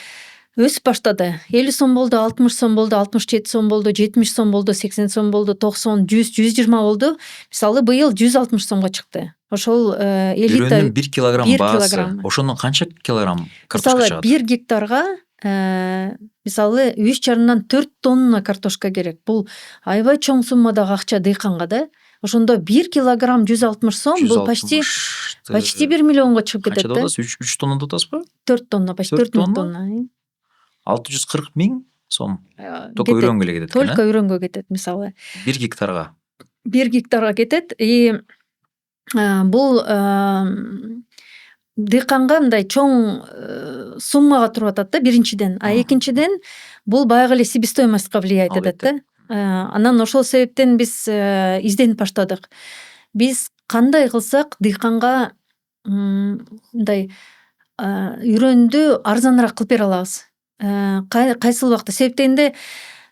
өсүп баштады. 50 сом болду, 60 сом болду, 67 сом болду, 70 сом болду, 80 сом болду, 90, 100, 120 болду. Мисалы быйыл 160 сомго чыкты. Ошол элита үрөнүн 1 килограмм баасы. Ошондон канча килограмм картошка чыгат? Мисалы 1 гектарга мисалы 3,5 4 тонна картошка керек. Бул аябай чоң суммадагы акча дыйканга да. Ошондо 1 килограмм 160 сом, бул почти 1 миллионго чыгып кетет да. 3 тоннада атасызбы? 4 тонна, почти 4 тонна. 640 000 сом. Только үрөнгө эле кетет. Только үрөнгө кетет, мисалы. 1 гектарга. 1 гектарга кетет. Бул дыйканга мындай чоң суммага туруп атат да, биринчиден. Экинчиден бул баягы эле себестоимостька влиять этет да. Анан ошол себептен биз изденип баштадык. Биз кандай кылсак дыйканга мындай үйрөндү арзаныраак кылып бере алабыз. Кайсыл убакта себептегенде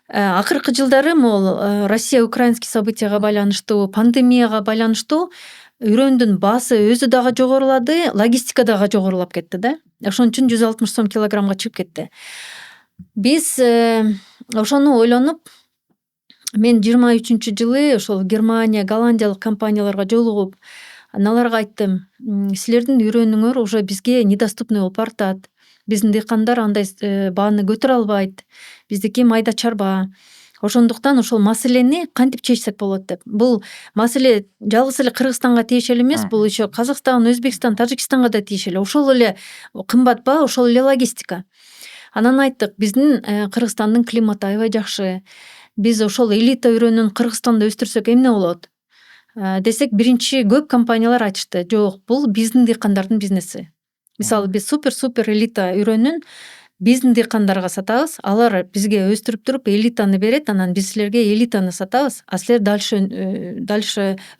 акыркы жылдары могул Россия украинский событияга байланыштуу, пандемияга байланыштуу үйрөндүн баасы өзү дагы жогорулады, логистика дагы жогорулап кетти да. Ошон үчүн 160 сом килограммга чыгып кетти. Биз ошону ойлонуп, мен 23-жылы ошол Германия, Голландиялык компанияларга жолугуп, аналарга айттым, силердин үйрөнүңөр уже бизге недоступный болуп баратат. Биздин дыйкандар андай бааны көтөрө албайт. Биздики майда чарба. Ошондуктан ошол маселени кантип чечсек болот деп. Бул маселе жалгыз эле Кыргызстанга тиешелүү эмес, бул еще Казакстан, Өзбекстан, Тажикстанга да тиешелүү. Ошол эле кымбатпа, ошол эле логистика. Анан айттык, биздин Кыргызстандын климаты аябай жакшы. Биз ошол элита үйрөнүн Кыргызстанда өстүрсөк эмне болот? Десек, биринчи көп компаниялар айтышты, жок, бул биздин дыйкандардын бизнеси. Мисалы, биз супер элита үйрөнүн биздин дыйкандарга сатабыз, алар бизге өстүрүп туруп элитаны берет, анан биз силерге элитаны сатабыз, а силер дальше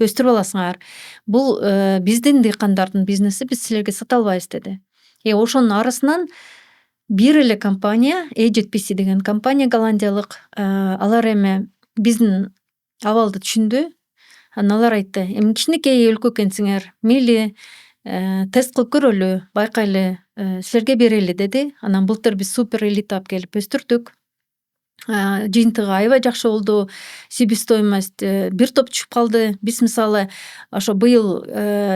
өстүрүп аласыңар. Бул биздин дыйкандардын бизнеси, биз силерге сата албайбыз деди. Ошонун арасынан бир эле компания, AZPC деген компания голландиялык, алар эми биздин абалды түшүндү. Анан алар айтты, эми кичинекей өлкө экенсиңер, мейли тест кылып көрөлү, байкайлы, силерге берели деди. Анан былтыр биз супер элита алып келип өстүрдүк. Жыйынтыгы аябай жакшы болду. Себестоимость бир топ түшүп калды. Биз мисалы ошо быйыл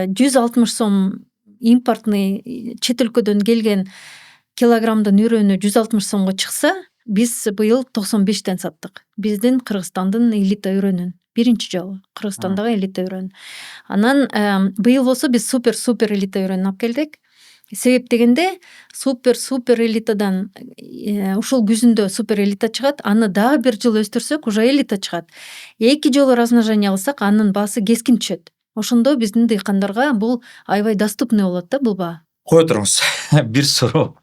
160 сом импортный чет өлкөдөн келген килограммдын үйрөнү 160 сомго чыкса, биз быйыл 95ден саттык. Биздин Кыргызстандын элита үйрөнүн биринчи жолу Кыргызстандагы элита үйрөн. Анан быйыл болсо биз супер элита үйрөнүн алып келдик. Себеп дегенде супер элитадан ушул күзүндө супер элита чыгат, аны дагы бир жыл өстүрсөк уже элита чыгат. 2 жолу размножение кылсак, анын баасы кескин түшөт. Ошондо биздин дыйкандарга бул аябай доступный болот да, бул баа. Кое туруңуз. Бир суроо.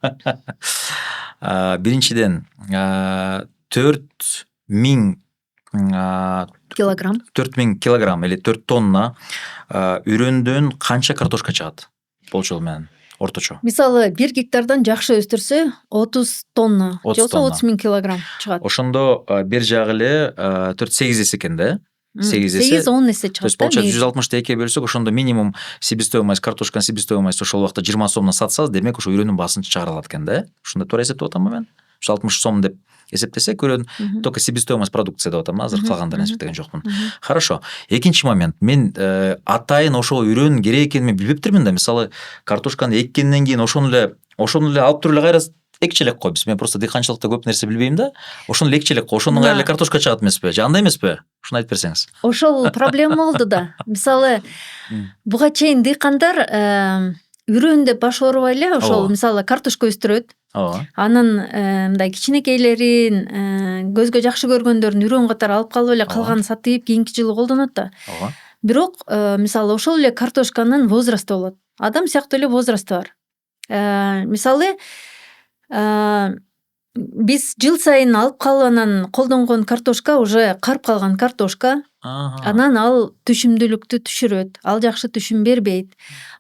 Биринчиден 4000 килограмм или 4 тонна үйрөндөн канча картошка чыгат болчол менен орточо? Мисалы 1 гектардан жакшы өстүрсө 30 тонна, же болбосо 30 000 килограмм чыгат. Ошондо бир жагы эле 4-8 эсе экен да? 8-10 эсе чыгат. То есть получается 160 2 бөлсөк, ошондо минимум себестоимость, картошканын себестоимость ошол убакта 20 сомдон сатсаңыз, демек ошо үйрөнүн баасын чыгара алат экен да? Ошондо туура эсептеп атамбы мен? 60 сом деп эсептесек, үйрөн только себестоимость продукция деп атам, азыр калгандарын эсептеген жокмун. Хорошо. Экинчи момент, мен атайын ошол үйрөнүн керек экенин мен билбептирмин да. Мисалы, картошканы эккенден кийин ошону эле алып туруп эле кайра экчи элек кой. Мен просто дыйканчылыкта көп нерсе билбейм да. Ошону экчи элек кой. Ошондон кайра эле картошка чыгат эмеспи? Же андай эмеспи? Ушуну айтып берсеңиз. Ошол проблема болду да. Мисалы, буга чейин дыйкандар үйрөн деп баш оорубай эле ошол мисалы картошка өстүрөт. Анын мындай кичинекейлерин, көзгө жакшы көргөндөрүн үйрөн катары алып калып эле калганын сатып кийинки жылы колдонот да. Бирок мисалы ошол эле картошканын возрасты болот. Адам сыяктуу эле возрасты бар. Мисалы биз жыл сайын алып калып анан колдонгон картошка уже карып калган картошка. Анан ал түшүмдүүлүктү түшүрөт. Ал жакшы түшүм бербейт.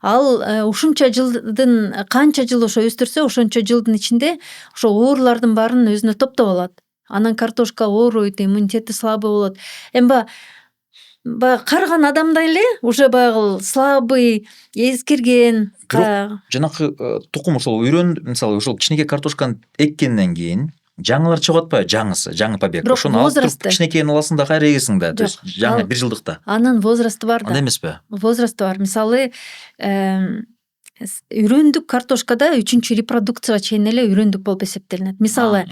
Ал ушунча жылдын канча жыл ошо өстүрсө, ошончо жылдын ичинде ошо оорулардын баарын өзүнө топтоп алат. Анан картошка ооруйт, иммунитети слабый болот. Эми баягы карыган адамдай эле уже баягы слабый, эскирген. Жанакы тукум ошол үйрөн, мисалы ошол кичинекей картошканы эккенден кийин жаңылар чыгып атпайбы? Жаңы побег. Ошону алып туруп кичинекейин аласың да кайра эгесиң да. То есть жаңы бир жылдыкта. Анын возрасты бар да. Андай эмеспи? Возрасты бар. Мисалы үйрөндүк картошкада 3-чү репродукцияга чейин эле үйрөндүк болуп эсептелинет. Мисалы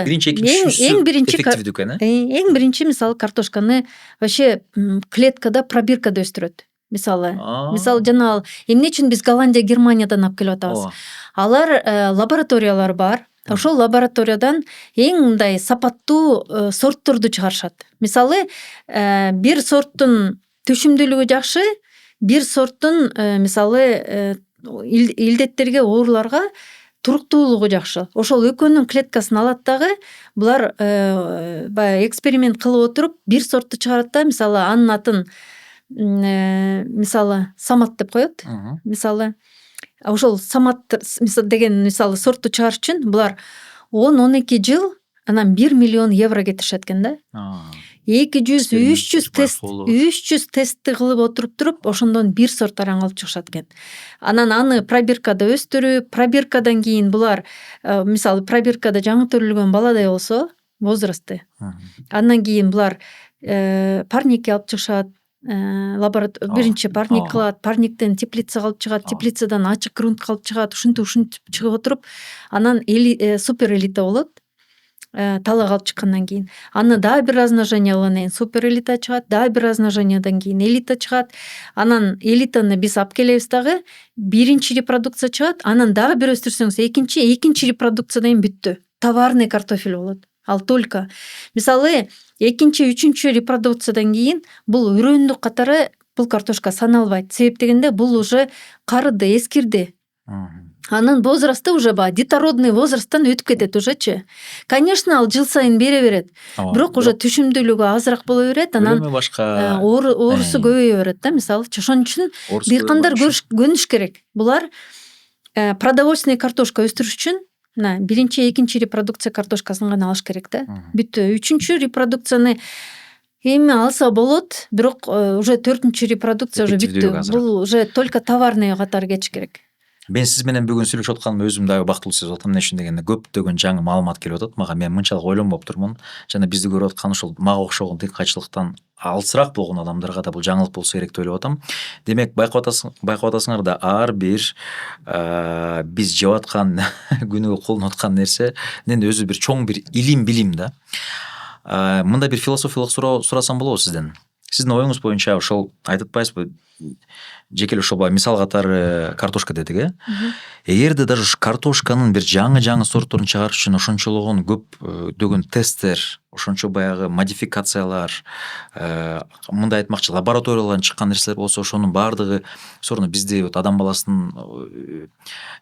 эң биринчи мисалы картошканы вообще клеткада, пробиркада өстүрөт. Мисалы жана эмне үчүн биз Голландия, Германиядан алып келип атабыз? Алар лабораториялар бар. Ошол лабораториядан эң мындай сапаттуу сортторду чыгарышат. Мисалы, бир сорттун түшүмдүүлүгү жакшы, бир сорттун мисалы илдеттерге, ооруларга туруктуулугу жакшы. Ошол экөөнүн клеткасын алат дагы, булар баягы эксперимент кылып отуруп бир сортту чыгарат да, мисалы анын атын мисалы Самат деп коет. Мисалы ошол самат деген мисалы сортту чыгарыш үчүн булар 10-12 жыл анан 1 миллион евро кетиришет экен да. 200 300 тестти кылып отуруп туруп ошондон бир сорт араң алып чыгышат экен. Анан аны пробиркада өстүрүп, пробиркадан кийин булар мисалы пробиркада жаңы төрөлгөн баладай болсо возрасты. Андан кийин булар парникке алып чыгышат. Биринчи парник кылат, парниктен теплицага алып чыгат, теплицадан ачык грунтка алып чыгат, ушинтип чыгып отуруп анан супер элита болот. Талаага алып чыккандан кийин аны дагы бир размноженияланан кийин супер элита чыгат, дагы бир размножениядан кийин элита чыгат. Анан элитаны биз алып келебиз дагы, биринчи репродукция чыгат, анан дагы бир өстүрсөңүз экинчи репродукциядан кийин бүттү. Товарный картофель болот. Ал только мисалы экинчи, үчүнчү репродукциядан кийин бул үрөндүк катары бул картошка саналбайт. Себеп дегенде бул уже карыды, эскирди. Анын возрасты уже детородный возрасттан өтүп кетет ужечи. Конечно, ал жыл сайын бере берет. Бирок уже түшүмдүүлүгү азыраак боло берет, анан оорусу көбөйө берет да, мисалы. Ошон үчүн дыйкандар көнүш керек. Булар продовольственный картошка өстүрүш үчүн мына биринчи, экинчи репродукция картошкасын гана алыш керек да. Бүттү. Үчүнчү репродукцияны эми алса болот, бирок уже төртүнчү репродукция уже бүттү. Бул уже только товарный катары кетиш керек. Мен сиз менен бүгүн сүйлөшүп атканым өзүм дагы бактылуу сезип атам. Эмне үчүн дегенде көптөгөн жаңы маалымат келип атат мага. Мен мынчалык ойлонбоп турмун. Жана бизди көрүп аткан ушул мага окшогон дыйканчылыктан алысыраак болгон адамдарга да бул жаңылык болсо керек деп ойлоп атам. Демек байкап атасыңар да ар бир биз жеп аткан күнүгө колдонуп аткан нерсенин өзү бир чоң бир билим да. Мындай бир философиялык суроо сурасам болобу сизден? Сиздин оюңуз боюнча ошол айтып атпайсызбы? Жеке эле ошол мисал катары картошка дедик, э? Эгерде даже ушу картошканын бир жаңы сортторун чыгарыш үчүн ошончологон көптөгөн тесттер, ошончо баягы модификациялар, мындай айтмакчы лабораториялардан чыккан нерселер болсо, ошонун баардыгы сорно бизде адам баласынын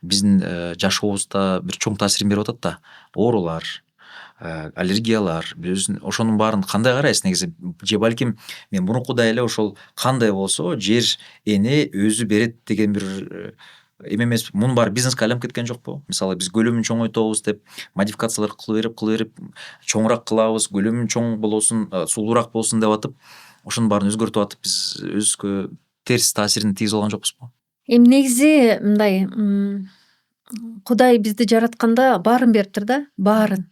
биздин жашообузда бир чоң таасирин берип атат да. Оорулар, аллергиялар, ошонун баарын кандай карайсыз негизи? Же балким мен мурункудай эле ошол кандай болсо жер эни өзү берет деген бир эме эмес. Мунун баары бизнеске айланып кеткен жокпу? Мисалы биз көлөмүн чоңойтобуз деп модификациялар кыла берип чоңураак кылабыз, көлөмүн чоң болосун, сулуураак болсун деп атып, ошонун баарын өзгөртүп атып биз өзүбүзгө терс таасирин тийгизип алган жокпузбу? Эми негизи мындай, Кудай бизди жаратканда баарын бериптир да, баарын.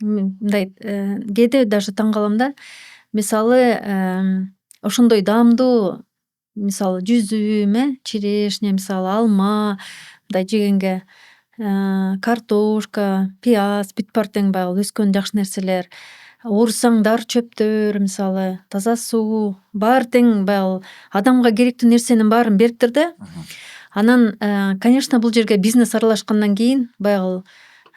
Мындай кээде даже таң калам да. Мисалы ошондой даамдуу мисалы жүзүм, черешня, мисалы алма мындай жегенге картошка, пияз, бүт баары тең баягы өскөн жакшы нерселер, оорусаңдар чөптөр, мисалы таза суу, баары тең баягы адамга керектүү нерсенин баарын бериптир да. Анан конечно бул жерге бизнес аралашкандан кийин баягы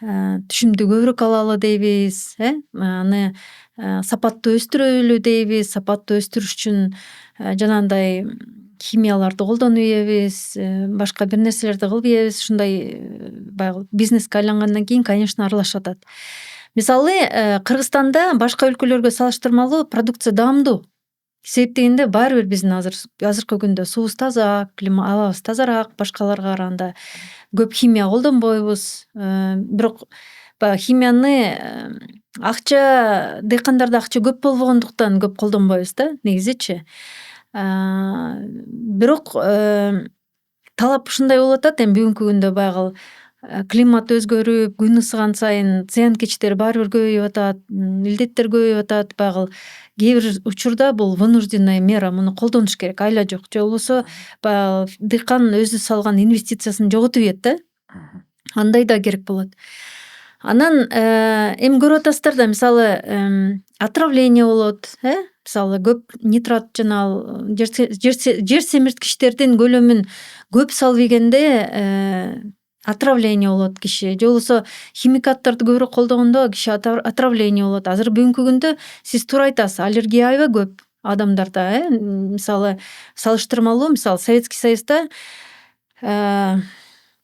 түшүмдү көбүрөөк алалы дейбиз, аны сапаттуу өстүрөлү дейбиз. Сапаттуу өстүрүш үчүн жанагындай химияларды колдонбойбуз, башка бир нерселерди кылбайбыз. Ушундай баягы бизнеске айлангандан кийин конечно аралашып атат. Мисалы Кыргызстанда башка өлкөлөргө салыштырмалуу продукция даамдуу. Себеп дегенде баары бир биздин азыркы күндө суубуз таза, абабыз тазараак, башкаларга караганда көп химия колдонбойбуз. Бирок баягы химияны дыйкандарда акча көп болбогондуктан көп колдонбойбуз да негизичи. Бирок талап ушундай болуп атат эми бүгүнкү күндө баягы климат өзгөрүп, күн ысыган сайын зыянкечтер баары бир көбөйүп атат, илдеттер көбөйүп атат. Баягы кээ бир учурда бул вынужденная мера, муну колдонуш керек, айла жок. Же болбосо баягы дыйкан өзү салган инвестициясын жоготуп ийет да. Андай да керек болот. Анан эми көрүп атасыздар да, мисалы отравление болот, мисалы көп нитрат жана жер семирткичтердин көлөмүн көп салып ийгенде отравление болот киши. Же болбосо химикаттарды көбүрөөк колдогондо киши отравление болот. Азыр бүгүнкү күндө сиз туура айтасыз, аллергия аябай көп адамдарда, мисалы салыштырмалуу, мисалы Советский Союзда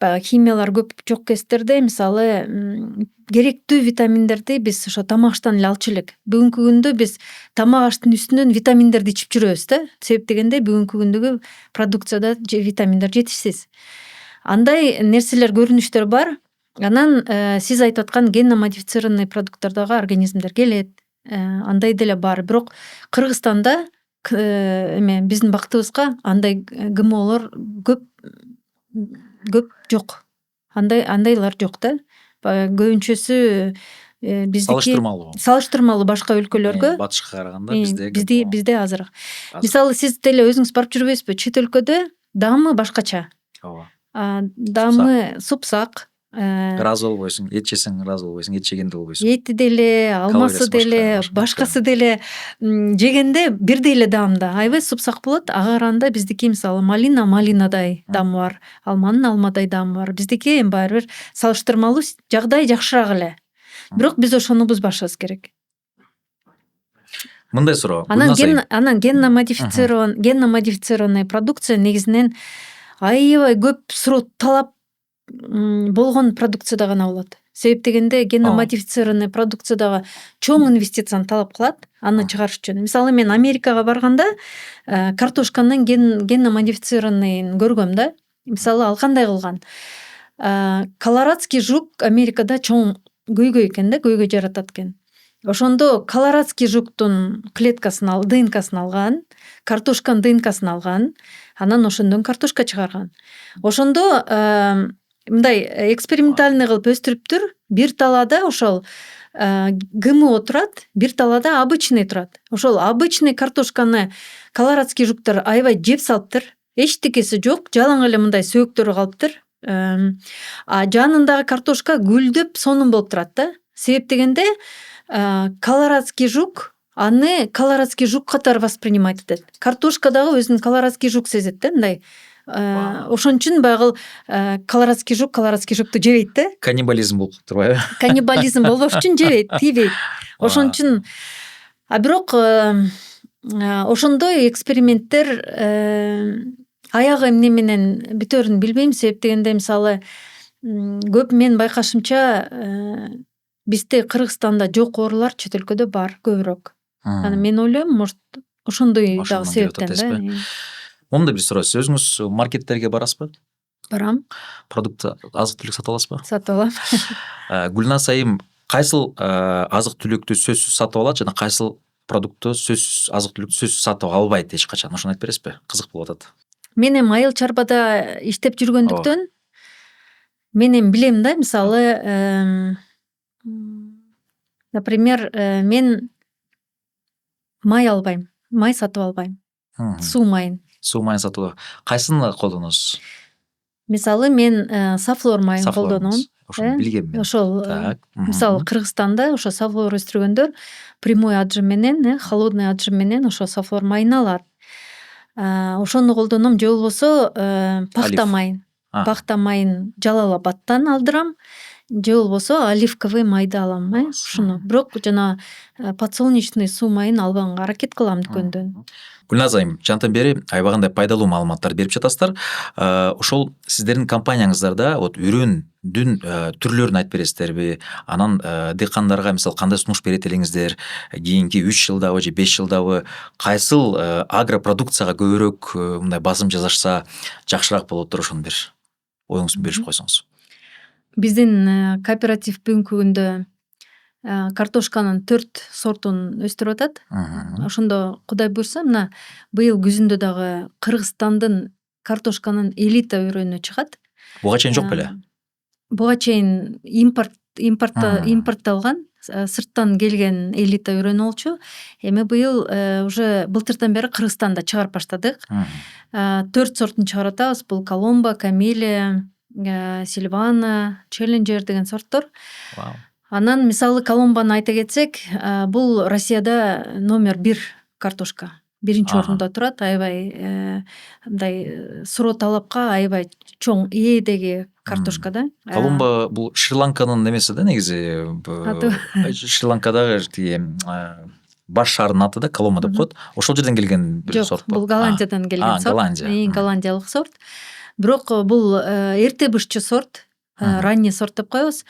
баягы химиялар көп жок кездерде мисалы керектүү витаминдерди биз ошо тамак аштан эле алчу элек. Бүгүнкү күндө биз тамак аштын үстүнөн витаминдерди ичип жүрөбүз да. Себеп дегенде бүгүнкү күндөгү продукцияда витаминдер жетишсиз. андай нерселер, көрүнүштөр бар. Анан сиз айтып аткан генно модифицированный продукттардагы организмдер келет. Андай деле бар. Бирок Кыргызстанда эме биздин бактыбызга андай ГМОлор көп жок. Андайлар жок да. Баягы көбүнчөсү биздики салыштырмалуу башка өлкөлөргө батышка караганда бизде азыраак. Мисалы сиз деле өзүңүз барып жүрбөйсүзбү? Чет өлкөдө даамы башкача. Ооба. Даамы супсак. Ыраазы болбойсуң, эт жесең ыраазы болбойсуң, эт жегенде болбойсуң. Эти деле, алмасы деле, башкасы деле жегенде бирдей эле даамда. Аябай супсак болот. Ага караганда биздики мисалы малинадай даамы бар, алманын алмадай даамы бар. Биздики эми баары бир салыштырмалуу жагдай жакшыраак эле. Бирок биз ошону бузбашыбыз керек. Мындай суроо. Анан генно модифицированный продукция негизинен аябай көп суроо талап болгон продукцияда гана болот. Себеп дегенде генно модифицированный продукциядагы чоң инвестицияны талап кылат, аны чыгарыш үчүн. Мисалы мен Америкага барганда картошканын генно модифицированныйын көргөм да. Мисалы ал кандай кылган? Колорадский жук Америкада чоң көйгөй экен да, көйгөй жаратат экен. Ошондо колорадский жуктун клеткасын ДНКсын алган, картошканын ДНКсын алган, анан ошондон картошка чыгарган. Ошондо мындай экспериментальный кылып өстүрүптүр. Бир талаада ошол ГМО турат, бир талаада обычный турат. Ошол обычный картошканы колорадский жуктар аябай жеп салыптыр. Эчтекеси жок, жалаң эле мындай сөөктөрү калыптыр. Жанындагы картошка гүлдөп сонун болуп турат да. Себеп дегенде колорадский жук аны колорадский жук катары воспринимать этет. Картошка дагы өзүн колорадский жук сезет да, мындай. Ошон үчүн баягы колорадский жукту жебейт да. Каннибализм болуп турбайбы? Каннибализм болбош үчүн жебейт, тийбейт. Ошон үчүн бирок ошондой эксперименттер аягы эмне менен бүтөөрүн билбейм. Себеп дегенде мисалы көп мен байкашымча бизде Кыргызстанда жок оорулар чет өлкөдө бар көбүрөөк. Анан мен ойлойм, может ошондой дагы себептен да. Мондай бир суроо. Сиз өзүңүз маркеттерге барасызбы? Барам. Продукт, азык түлүк сатып аласызбы? Сатып алам. Гүлназ айым кайсыл азык түлүктү сөзсүз сатып алат жана кайсыл продуктты азык түлүктү сөзсүз сатып албайт эч качан? Ошону айтып бересизби? Кызык болуп атат. Мен эми айыл чарбада иштеп жүргөндүктөн мен эми билем да, мисалы например, мен май албайм, май сатып албайм. Суу майын сатып албайм. Кайсыны колдоносуз? Мисалы мен сафлор майын колдоном. Ошону билгем мен. Ошол мисалы Кыргызстанда ошо сафлор өстүргөндөр прямой отжим менен, холодный отжим менен ошо сафлор майын алат. Ошону колдоном, же болбосо пахта майын. Пахта майын Жалал-Абадтан алдырам, же болбосо оливковый майды алам, ушуну. Бирок жана подсолнечный суу майын албаганга аракет кылам дүкөндөн. Гүлназ айым, жантан бери аябагандай пайдалуу маалыматтар берип жатасыздар. Ошол сиздердин компаниябыздарда үрүндүн түрлөрүн айтып бересиздерби? Анан дыйкандарга мисалы кандай сунуш берет элеңиздер? Кийинки 3 жылдабы же 5 жылдабы кайсыл агропродукцияга көбүрөөк мындай басым жасашса жакшыраак болоттур, ошону бир оюңузду берип койсоңуз. Биздин кооператив бүгүнкү күндө картошканын 4 сортун өстүрүп атат. Ошондо Кудай буйрса, мына быйыл күзүндө дагы Кыргызстандын картошканын элита өрөөнү чыгат. Буга чейин жок беле? Буга чейин импортталган, сырттан келген элита өрөөнү болчу. Эми быйыл уже былтырдан бери Кыргызстанда чыгарып баштадык. 4 сортун чыгарып атабыз. Бул Коломбо, Камелия, Сильвана, Челленджер деген сорттор. Анан мисалы Коломбону айта кетсек, бул Россияда номер 1 картошка. Биринчи орунда турат. Аябай мындай суроо талапка аябай чоң ээдеги картошка да. Коломбо бул Шри-Ланканын немеси да, негизи. Шри-Ланкадагы тиги баш шаардын аты да Коломбо деп коет. Ошол жерден келген бир сорт. Бул Голландиядан келген сорт. Голландиялык сорт. Бирок бул эрте бышчы сорт, ранний сорт деп коебуз.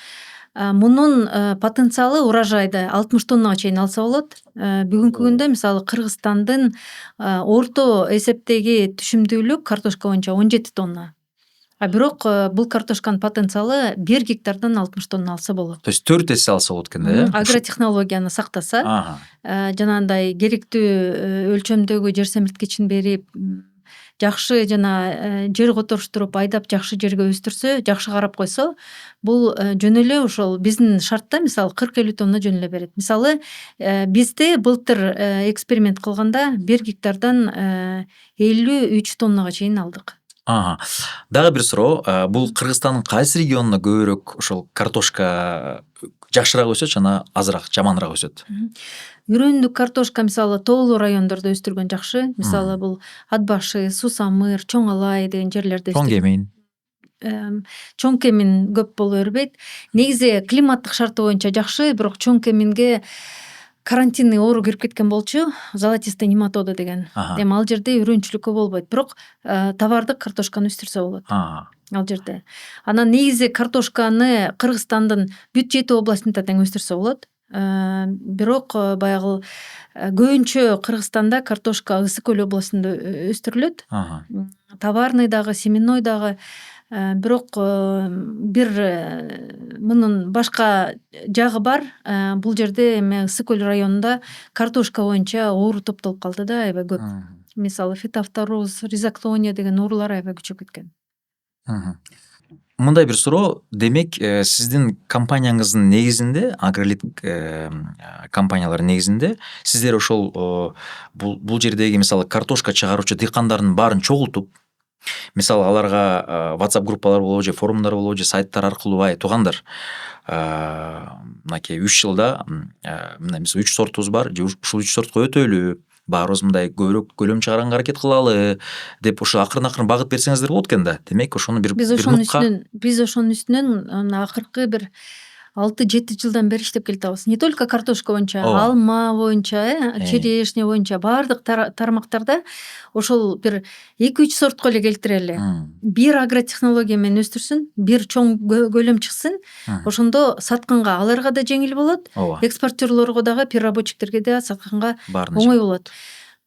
Мунун потенциалы урожайды 60 тоннага чейин алса болот. Бүгүнкү күндө мисалы Кыргызстандын орто эсептеги түшүмдүүлүк картошка боюнча 17 тонна. бирок бул картошканын потенциалы 1 гектардан 60 тонна алса болот. То есть 4 эсе алса болот экен да, Агротехнологияны сактаса, жанагындай керектүү өлчөмдөгү жер семирткичин берип, жакшы жана жер которуштуруп айдап жакшы жерге өстүрсө, жакшы карап койсо, бул жөн эле ошол биздин шартта мисалы 40-50 тонна жөн эле берет. Мисалы бизде былтыр эксперимент кылганда 1 гектардан 53 тоннага чейин алдык. Дагы бир суроо, бул Кыргызстандын кайсы регионуна көбүрөөк ошол картошка жакшыраак өсөт жана азыраак, жаманыраак өсөт? Үрөндүк картошка мисалы тоолуу райондордо өстүргөн жакшы. Мисалы бул Ат башы, Сусамыр, Чоң Алай деген жерлерде Чоң Кемин. Чоң Кемин көп боло бербейт. Негизи климаттык шарты боюнча жакшы, бирок Чоң Кеминге карантинный оору кирип кеткен болчу, золотистый нематода деген. Эми ал жерде үрөнчүлүккө болбойт, бирок товардык картошканы өстүрсө болот. Ал жерде. Анан негизи картошканы Кыргызстандын бүт 7 областында тең өстүрсө болот. Бирок баягы көбүнчө Кыргызстанда картошка Ысык көл областында өстүрүлөт. Товарный дагы, семенной дагы. Бирок бир мунун башка жагы бар. Бул жерде эми Ысык көл районунда картошка боюнча оору топтолуп калды да, аябай көп. Мисалы фитофтороз, ризоктония деген оорулар аябай күчөп кеткен. Мындай бир суроо, демек сиздин компанияңыздын негизинде, Агролит компаниялары негизинде сиздер ошол бул жердеги мисалы картошка чыгаруучу дыйкандардын баарын чогултуп, мисалы аларга WhatsApp группалар болобу же форумдар болобу же сайттар аркылуу туугандар, мынакей 3 жылда мисалы 3 сортубуз бар, же ушул 3 сортко өтөлү, баарыбыз мындай көбүрөөк көлөм чыгаранга аракет кылалы деп ошо акырын багыт берсеңиздер болот экен да. Демек ошону бир биз ошонун үстүнөн акыркы бир 6-7 жылдан бери иштеп келатабыз. Не только картошка боюнча, алма боюнча, черешня боюнча баардык тармактарда ошол бир 2-3 сортко эле келтирели. Бир агротехнология менен өстүрсүн, бир чоң көлөм чыксын. Ошондо сатканга аларга да жеңил болот, экспортерлорго дагы, переработчиктерге да сатканга оңой болот.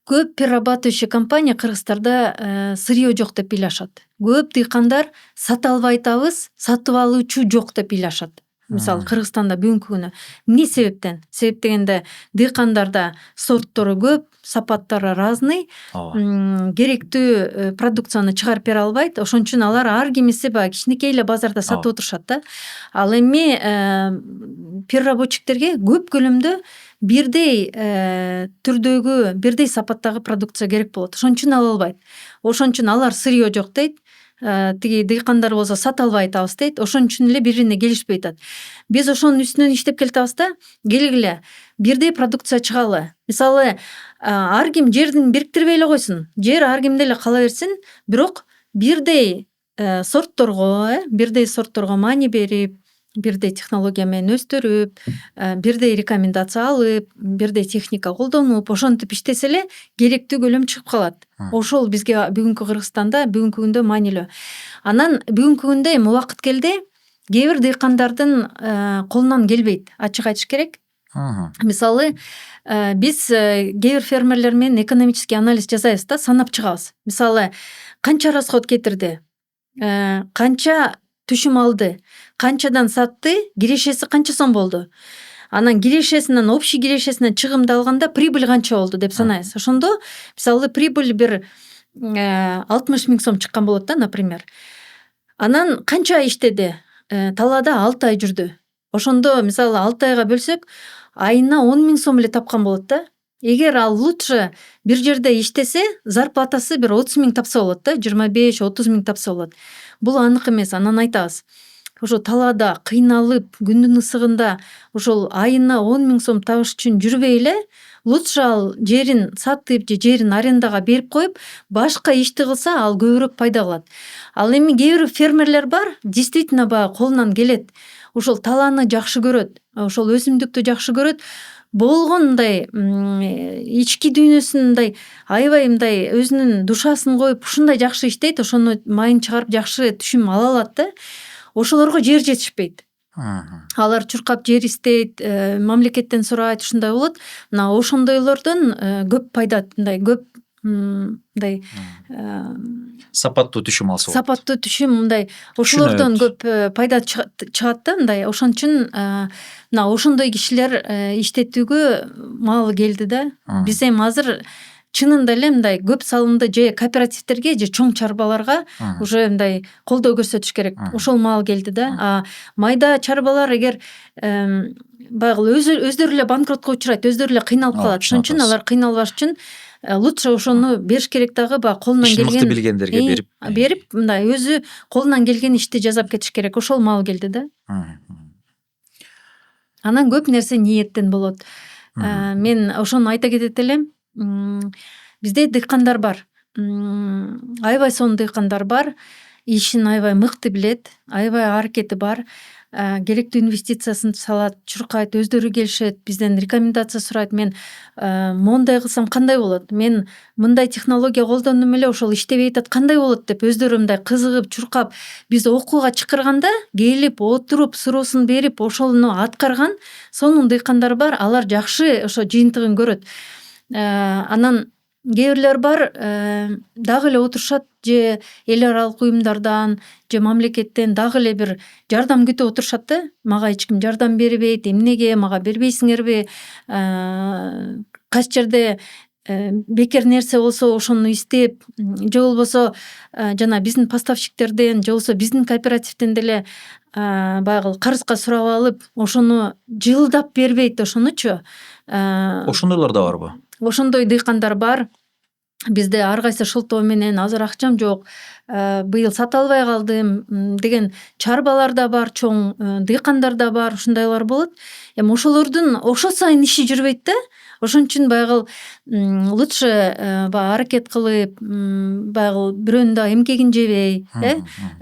Көп перерабатывающий компания Кыргызстанда сырье жок деп ыйлашат. Көп дыйкандар сата албай атабыз, сатып алуучу жок деп ыйлашат. Мисалы Кыргызстанда бүгүнкү күнү эмне себептен? Себеп дегенде дыйкандарда сорттору көп, сапаттары разный, керектүү продукцияны чыгарып бере албайт. Ошон үчүн алар ар кимиси баягы кичинекей эле базарда сатып отурушат да. Ал эми переработчиктерге көп көлөмдө бирдей түрдөгү, бирдей сапаттагы продукция керек болот. Ошон үчүн ала албайт. Ошон үчүн алар сырье жок дейт. Тиги дыйкандар болсо сата албай атабыз дейт. Ошон үчүн эле бири бирине келишпей атат. Биз ошонун үстүнөн иштеп келатабыз да, келгиле бирдей продукция чыгалы. Мисалы ар ким жердин бириктирбей эле койсун. Жер ар кимде эле кала берсин, бирок бирдей сортторго маани берип, бирдей технология менен өстүрүп, бирдей рекомендация алып, бирдей техника колдонуп, ошентип иштесе эле керектүү көлөм чыгып калат. Ошол бизге бүгүнкү Кыргызстанда бүгүнкү күндө маанилүү. Анан бүгүнкү күндө эми убакыт келди, кээ бир дыйкандардын колунан келбейт, ачык айтыш керек. Мисалы биз кээ бир фермерлер менен экономический анализ жасайбыз да, санап чыгабыз. Мисалы канча расход кетирди, канча түшүм алды, канчадан сатты, кирешеси канча сом болду. Анан кирешесинен, общий кирешесинен чыгымды алганда прибыль канча болду деп санайбыз. Ошондо мисалы прибыль бир 60 000 сом чыккан болот да, например. Анан канча ай иштеди? Талаада 6 ай жүрдү. Ошондо мисалы 6 айга бөлсөк, айына 10 000 сом эле тапкан болот да. Эгер ал лучше бир жерде иштесе, зарплатасы бир 30 000 тапса болот да, 25-30 000 тапса болот. Бул анык эмес. Анан айтабыз, ошо талаада кыйналып, күндүн ысыгында ошол айына 10 000 сом табыш үчүн жүрбөй эле, лучше ал жерин сатып же жерин арендага берип коюп, башка ишти кылса, ал көбүрөөк пайда кылат. Ал эми кээ бир фермерлер бар, действительно баягы колунан келет. Ошол талааны жакшы көрөт, ошол өсүмдүктү жакшы көрөт. Болгон мындай ички дүйнөсүн мындай аябай мындай өзүнүн душасын коюп ушундай жакшы иштейт, ошону майын чыгарып жакшы түшүм ала алат да. Ошолорго жер жетишпейт. Алар чуркап жер издейт, мамлекеттен сурайт, ушундай болот. Мына ошондойлордон көп пайда, мындай көп мындай сапаттуу түшүм алса болот. сапаттуу түшүм мындай ошолордон көп пайда чыгат да, мындай. Ошон үчүн мына ошондой кишилер иштетүүгө маалы келди да. Биз эми азыр чынында эле мындай көп салымды же кооперативтерге же чоң чарбаларга уже мындай колдоо көрсөтүш керек. Ошол маал келди да. Майда чарбалар эгер баягы өздөрү эле банкротко учурайт, өздөрү эле кыйналып калат. Ошон үчүн алар кыйналбаш үчүн лучше ошону бериш керек дагы, баягы колунан Ишин келген мыкты билгендерге берип мындай өзү колунан келген ишти жасап кетиш керек. Ошол маал келди да. Анан көп нерсе ниеттен болот. Мен ошону айта кетет элем. Бизде дыйкандар бар. Аябай сонун дыйкандар бар. Ишин аябай мыкты билет, аябай аракети бар. Керектүү инвестициясын салат, чуркайт, өздөрү келишет, бизден рекомендация сурайт. Мен мондай кылсам кандай болот? Мен мындай технология колдондум эле, ошол иштебей атат, кандай болот деп өздөрү мындай кызыгып, чуркап, бизди окууга чакырганда келип, отуруп, суроосун берип, ошону аткарган сонун дыйкандар бар. Алар жакшы ошо жыйынтыгын көрөт. Анан кээ бирлер бар, дагы эле отурушат, же эл аралык уюмдардан, же мамлекеттен дагы эле бир жардам күтүп отурушат да. Мага эч ким жардам бербейт, эмнеге мага бербейсиңерби? Кайсы жерде бекер нерсе болсо ошону издеп, же болбосо жана биздин поставщиктерден, же болбосо биздин кооперативден деле баягы карызга сурап алып, ошону жылдап бербейт, ошонучу. Ошондойлор да барбы? Ошондой дыйкандар бар. Бизде ар кайсы шылтоо менен азыр акчам жок, быйыл сата албай калдым деген чарбалар да бар, чоң дыйкандар да бар, ушундайлар болот. Эми ошолордун ошол сайын иши жүрбөйт да. Ошон үчүн баягы лучше баягы аракет кылып, баягы бирөөнүн да эмкегин жебей,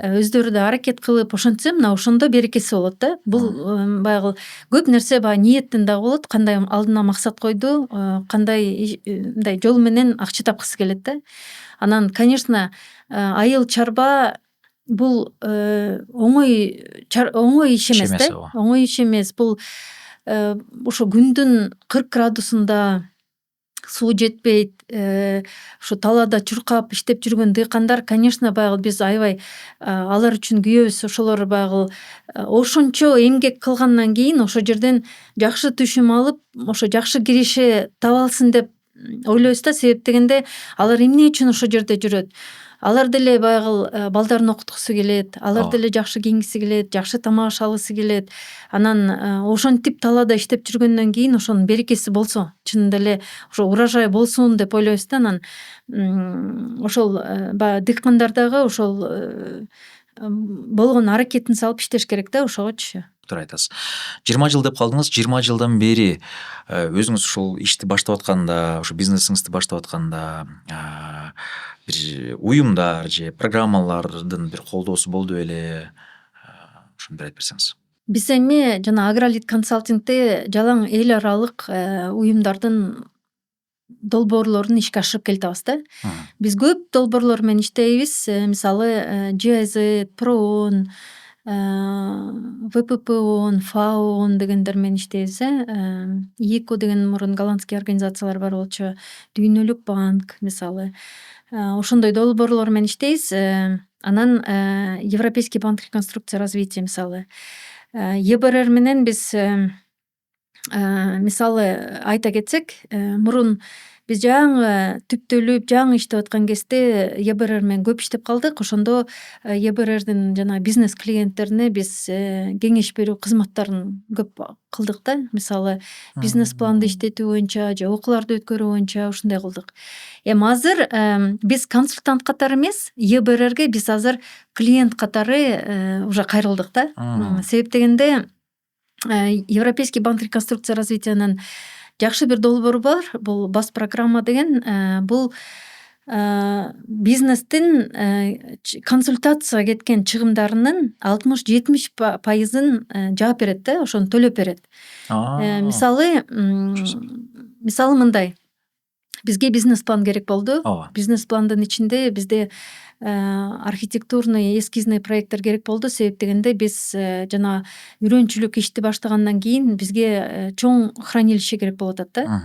өздөрү да аракет кылып ошентсе, мына ошондо берекеси болот да. Бул баягы көп нерсе баягы ниеттен дагы болот. Кандай алдына максат койду, кандай мындай жол менен акча тапкысы келет да. Анан, конечно, айыл чарба бул оңой иш эмес да. Оңой иш эмес. Бул ошо күндүн 40 градусунда суу жетпейт, ушу талаада чуркап иштеп жүргөн дыйкандар, конечно, баягы биз аябай алар үчүн күйөбүз. Ошолор баягы ошончо эмгек кылгандан кийин ошол жерден жакшы түшүм алып, ошо жакшы киреше таба алсын деп ойлойбуз да. Себеп дегенде алар эмне үчүн ошол жерде жүрөт? Алар деле баягы балдарын окуткусу келет, алар деле жакшы кийингиси келет, жакшы тамак алгысы келет. Анан ошентип талаада иштеп жүргөндөн кийин ошонун берекеси болсо, чынында эле ошо урожай болсун деп ойлойбуз да. Анан ошол баягы дыйкандар дагы ошол болгон аракетин салып иштеш керек да, ошогочу. Туура айтасыз. 20 жыл деп калдыңыз. 20 жылдан бери өзүңүз ушул ишти баштап атканда, ошо бизнесиңизди баштап атканда бир уюмдар же программалардын бир колдоосу болду беле? Ошону бир айтып берсеңиз. Биз эми жана Агролит консалтингде жалаң эл аралык уюмдардын долбоорлорун ишке ашырып келатабыз да. Биз көп долбоорлор менен иштейбиз. Мисалы GIZ, ProOn, ВППОн, ФАОн дегендер менен иштейбиз. ИКО деген мурун голландский организациялар бар болчу, Дүйнөлүк банк мисалы. Ошондой долбоорлор менен иштейбиз. Анан Европейский банк реконструкция и развития мисалы. ЕБРР менен биз мисалы айта кетсек, мурун биз жаңы түптөлүп, жаңы иштеп аткан кезде ЕБРР менен көп иштеп калдык. Ошондо ЕБРРдин жана бизнес клиенттерине биз кеңеш берүү кызматтарын көп кылдык да. Мисалы бизнес планды иштетүү боюнча же окууларды өткөрүү боюнча ушундай кылдык. Эми азыр биз консультант катары эмес, ЕБРРге биз азыр клиент катары уже кайрылдык да. Себеп дегенде Европейский банк реконструкция и развитиянын жакшы бир долбоору бар. Бул бас программа деген, бул бизнестин консультацияга кеткен чыгымдарынын 60-70% жаап берет да, ошону төлөп берет. Мисалы мындай. Бизге бизнес план керек болду. Бизнес пландын ичинде бизде архитектурный эскизный проекттер керек болду. Себеп дегенде биз жана үйрөнчүлүк ишти баштагандан кийин бизге чоң хранилище керек болуп атат да.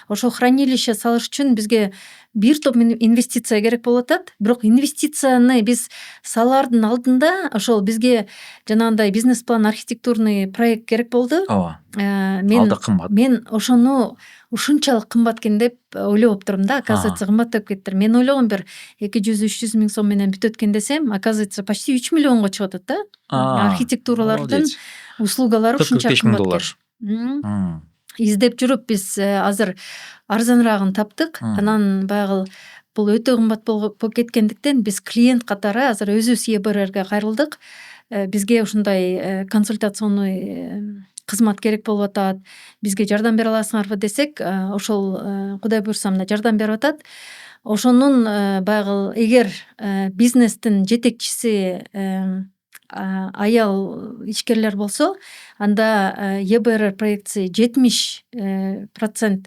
Ошол хранилище салыш үчүн бизге бир топ инвестиция керек болуп атат. Бирок инвестицияны биз салаардын алдында ошол бизге жанагындай бизнес план архитектурный проект керек болду. Ооба. Мен Алда кымбат. мен ошону ушунчалык кымбат экен деп ойлоп турдум да. Оказывается, кымбаттап кетиптир. Мен ойлогом бир 200-300 миң сом менен бүтөт экен десем, оказывается, почти 3 миллионго чыгып атат да. Архитектуралардын услугалары ушунча кымбат. Издеп жүрүп биз азыр арзаныраагын таптык. Анан баягы бул өтө кымбат болуп кеткендиктен биз клиент катары азыр өзүбүз ЕБРРге кайрылдык. Бизге ушундай консультационный кызмат керек болуп атат. Бизге жардам бере аласыңарбы десек, ошол Кудай буйрса мына жардам берип атат. Ошонун баягы эгер бизнестин жетекчиси аял ишкерлер болсо, анда ЕБРР проекти 70%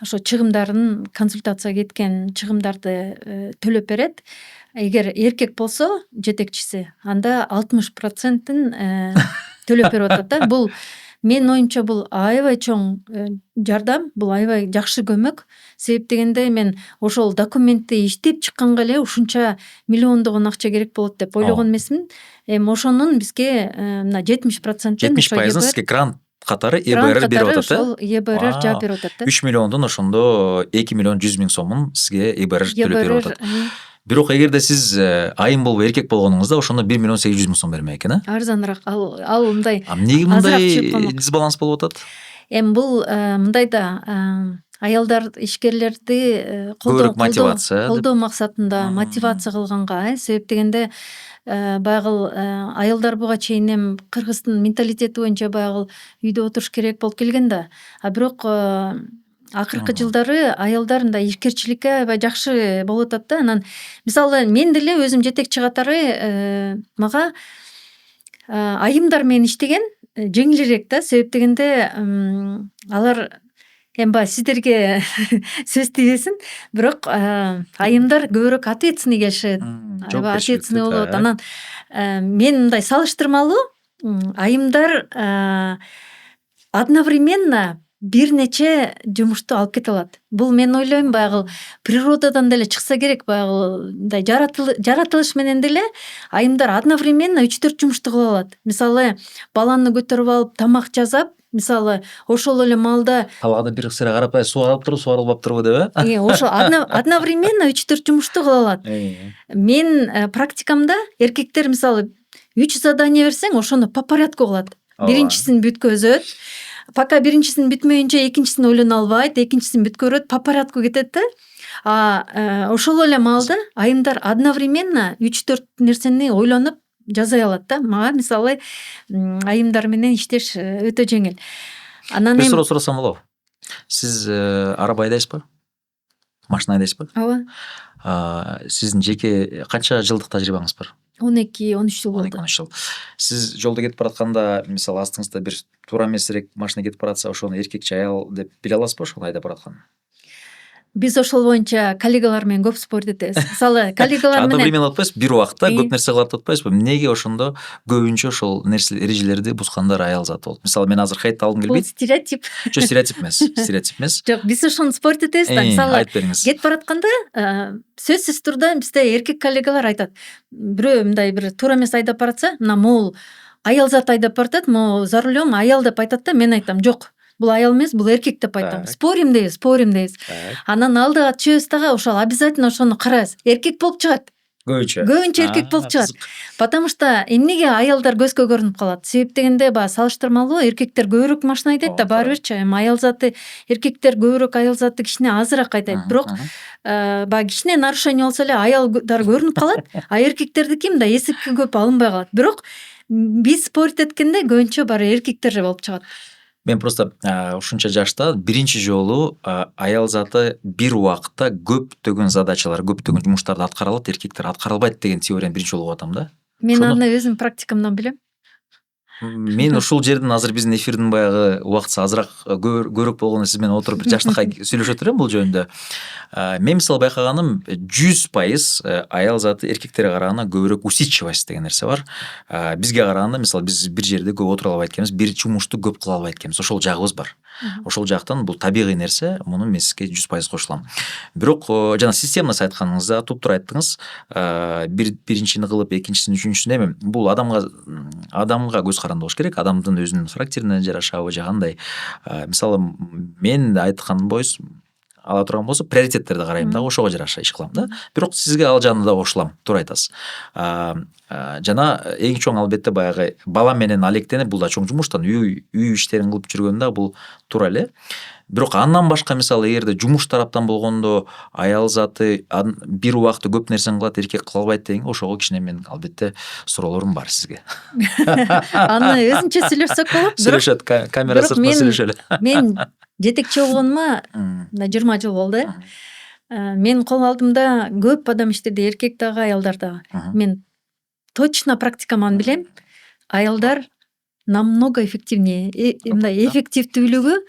ошо чыгымдарын, консультация кеткен чыгымдарды төлөп берет. Эгер эркек болсо жетекчиси, анда 60%-ын төлөп берип атат да. Бул менин оюмча бул аябай чоң жардам, бул аябай жакшы көмөк. Себеп дегенде мен ошол документти иштеп чыкканга эле ушунча миллиондогон акча керек болот деп ойлогон эмесмин. Эми ошонун бизге мына 70%-ын 70%-ын сизге грант катары ЕБРР берип атат да? Ошол ЕБРР жаап берип атат да. 3 миллиондун ошондо 2 миллион 100 миң сомун сизге ЕБРР төлөп берип атат. Бирок эгерде сиз айым болуп эркек болгонуңузда ошондо 1 миллион 800 миң сом бермек экен, арзаныраак. Ал мындай. Эмнеге мындай дисбаланс болуп атат? Эми бул мындай да, аялдар ишкерлерди колдоо максатында мотивация кылганга, себеп дегенде баягы аялдар буга чейин эми кыргыздын менталитети боюнча баягы үйдө отуруш керек болуп келген да. Бирок акыркы жылдары аялдар мындай ишкерчиликке аябай жакшы болуп атат да. Анан мисалы мен деле өзүм жетекчи катары мага айымдар менен иштеген жеңилирээк да. Себеп дегенде алар эми баягы сиздерге сөз тийбесин, бирок айымдар көбүрөөк ответственный келишет. Аябай ответственный болот. Анан мен мындай салыштырмалуу айымдар одновременно бир нече жумушту алып кете алат. Бул мен ойлойм баягы природадан деле чыкса керек, баягы мындай жаратылыш менен деле айымдар одновременно 3-4 жумушту кыла алат. Мисалы баланы көтөрүп алып тамак жасап, мисалы ошол эле маалда талаада бир сыра карап суарылбаптырбы деп ошо одновременно 3-4 жумушту кыла алат. Мен практикамда эркектер мисалы 3 задание берсең, ошону по порядку кылат. Биринчисин бүткөзөт. Пока биринчисин бүтмөйүнчө экинчисин ойлоно албайт, экинчисин бүткөрөт, по порядку кетет да. Ошол эле маалда айымдар одновременно 3-4 нерсени ойлонуп жасай алат да. Мага мисалы айымдар менен иштеш өтө жеңил. Анан бир суроо сурасам болобу? Сиз араба айдайсызбы? Машина айдайсызбы? Ооба. Сиздин жеке канча жылдык тажрыйбаңыз бар? 12-13 жыл болду. 12-13 жыл. Сиз жолдо кетип баратканда, мисалы астыңызда бир туура эмесирээк машина кетип баратса, ошону эркек же аял деп биле аласызбы ошону айдап баратканын? Биз ошол боюнча коллегалар менен көп спорт этебиз. Мисалы коллегалар менен одновременно атпайсызбы, бир убакта көп нерсе кылат атпайсызбы? Эмнеге ошондо көбүнчө ошол эрежелерди бускандар аял заты болот? Мисалы мен азыр хейт алгым келбейт. Бул стереотип. Жок, стереотип эмес. Жок, биз ошону спорт этебиз да. Мисалы айтып бериңиз. кетип баратканда сөзсүз турда бизде эркек коллегалар айтат. Бирөө мындай бир туура эмес айдап баратса, мына могул аял заты айдап баратат, могу за рулем аял деп айтат да, мен айтам, жок. Бул аял эмес, бул эркек деп айтам. Спорим дейбиз. Анан алдыга түшөбүз дагы ошол обязательно ошону карайбыз. Эркек болуп чыгат. Көбүнчө эркек болуп чыгат. Потому что эмнеге аялдар көзгө көрүнүп калат? Себеп дегенде баягы салыштырмалуу эркектер көбүрөөк машина айдайт да, баары бирчи. Эми аял заты эркектер көбүрөөк, аял заты кичине азыраак айдайт. Бирок баягы кичине нарушение болсо эле аялдар көрүнүп калат, а эркектердики мындай эсепке көп алынбай калат. Бирок биз спорт эткенде көбүнчө баары эркектер болуп чыгат. Мен просто ушунча жашта биринчи жолу аял заты бир убакта көптөгөн задачалар, көптөгөн жумуштарды аткара алат, эркектер аткара албайт деген теорияны биринчи жолу угуп атам да. Мен аны өзүм практикамдан билем. Мен ушул жерден азыр биздин эфирдин баягы убактысы азыраак көбүрөөк болгону сиз менен отуруп бир жаштыкка сүйлөшүп отур элем бул жөнүндө. Мен мисалы байкаганым 100% аял заты эркектерге караганда көбүрөөк усидчивость деген нерсе бар. Бизге караганда мисалы биз бир жерде көп отура албайт экенбиз, бир жумушту көп кыла албайт экенбиз. Ошол жагыбыз бар. Ошол жактан бул табигый нерсе, муну мен сизге 100% кошулам. Бирок жана системность айтканыңызда туптуура айттыңыз. Биринчини кылып, экинчисин, үчүнчүсүн эми бул адамга көз каранды болуш керек. Адамдын өзүнүн характерине жарашабы же кандай. Мисалы мен айткан боюс ала турган болсо приоритеттерди карайм да, ошого жараша иш кылам да. Бирок сизге ал жагында да кошулам, туура айтасыз. Жана эң чоң албетте баягы бала менен алектенип, бул да чоң жумуштан үй иштерин кылып жүргөндө бул туура эле. Бирок андан башка мисалы эгерде жумуш тараптан болгондо аял заты бир убакта көп нерсени кылат, эркек кыла албайт деген, ошого кичине мен албетте суроолорум бар сизге. Аны өзүнчө сүйлөшсөк болот. Сүйлөшөт, камера сыртында сүйлөшөлү. Мен жетекчи болгонума 20 жыл болду. Мен кол алдымда көп адам иштеди, эркек дагы, аялдар дагы. Мен точно практикаман билем. Аялдар намного эффективнее, мындай эффективдүүлүгү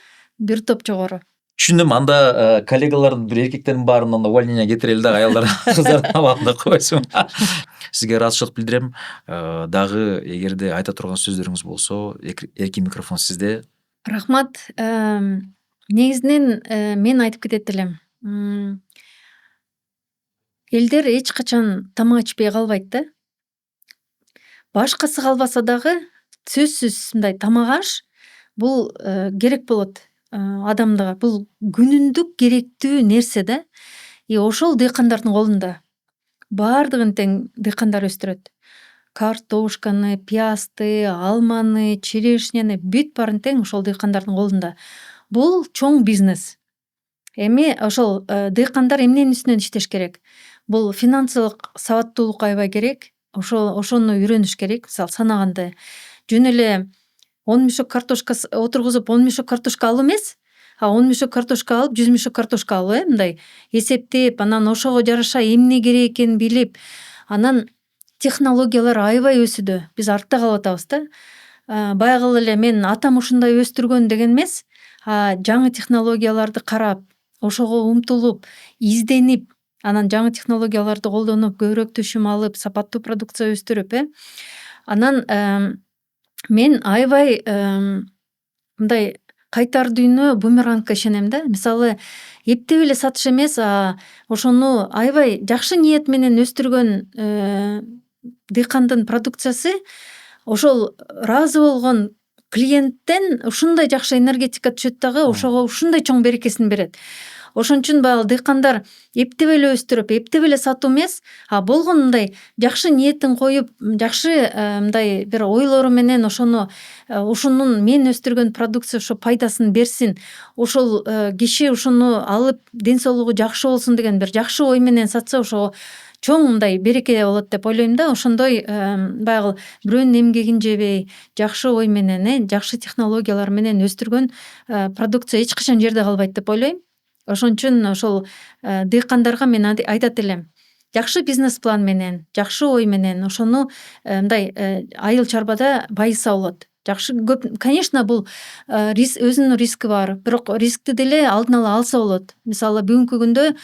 бир топ жогору. Түшүндүм. Анда коллегалардын бир эркектердин баарын анда увольнение кетирели дагы аялдар кыздардын абагында койсун. Сизге ыраазычылык билдирем. Дагы эгерде айта турган сөздөрүңүз болсо, эркин микрофон сизде. Рахмат. Негизинен мен айтып кетет элем. Элдер эч качан тамак ичпей калбайт да. Башкасы калбаса дагы сөзсүз мындай тамак аш бул керек болот адамдага. Бул күнүндүк керектүү нерсе да. Ошол дыйкандардын колунда. Бардыгын тең дыйкандар өстүрөт. Картошканы, пиязды, алманы, черешняны бүт баарын тең ошол дыйкандардын колунда. Бул чоң бизнес. Эми ошол дыйкандар эмненин үстүнөн иштеш керек? Бул финансылык сабаттуулук аябай керек. Ошону үйрөнүш керек. Мисалы санаганды жөн эле 10 мешок картошка отургузуп 10 мешок картошка алуу эмес, 10 мешок картошка алып 100 мешок картошка алуу, мындай эсептеп, анан ошого жараша эмне керек экенин билип, анан технологиялар аябай өсүүдө. Биз артта калып атабыз да. Баягы эле мен атам ушундай өстүргөн деген эмес, жаңы технологияларды карап, ошого умтулуп, изденип, анан жаңы технологияларды колдонуп, көбүрөөк түшүм алып, сапаттуу продукция өстүрүп, анан мен аябай мындай кайтар дүйнө бумерангка ишенем да. Мисалы, эптеп эле сатыш эмес, ошону аябай жакшы ниет менен өстүргөн дыйкандын продукциясы ошол ыраазы болгон клиенттен ушундай жакшы энергетика түшөт дагы, ошого ушундай чоң берекесин берет. Ошон үчүн баягы дыйкандар эптеп эле өстүрүп, эптеп эле сатуу эмес, болгон мындай жакшы ниетин коюп, жакшы мындай бир ойлору менен ошонун мен өстүргөн продукция ошо пайдасын берсин, ошол киши ошону алып ден соолугу жакшы болсун деген бир жакшы ой менен сатса, ошого чоң мындай береке болот деп ойлойм да. Ошондой баягы бирөөнүн эмгегин жебей, жакшы ой менен, жакшы технологиялар менен өстүргөн продукция эч качан жерде калбайт деп ойлойм. Ошон үчүн ошол дыйкандарга мен айтат элем, жакшы бизнес план менен, жакшы ой менен ошону мындай айыл чарбада байыса болот. Жакшы көп, конечно, бул өзүнүн риски бар, бирок рискти деле алдын ала алса болот. Мисалы бүгүнкү күндө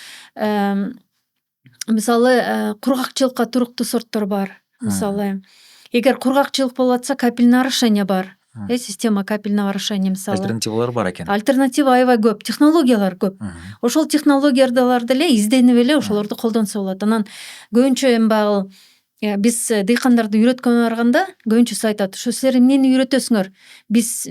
кургакчылыкка туруктуу сорттор бар. Мисалы, эгер кургакчылык болуп атса, капельное орошение бар. Система капельного орошения мисалы. Альтернативалар бар экен. Альтернатива аябай көп, технологиялар көп. Ошол технологияларды эле изденип эле ошолорду колдонсо болот. Анан көбүнчө эми баягы биз дыйкандарды үйрөткөнгө барганда көбүнчөсү айтат, ушу силер эмнени үйрөтөсүңөр?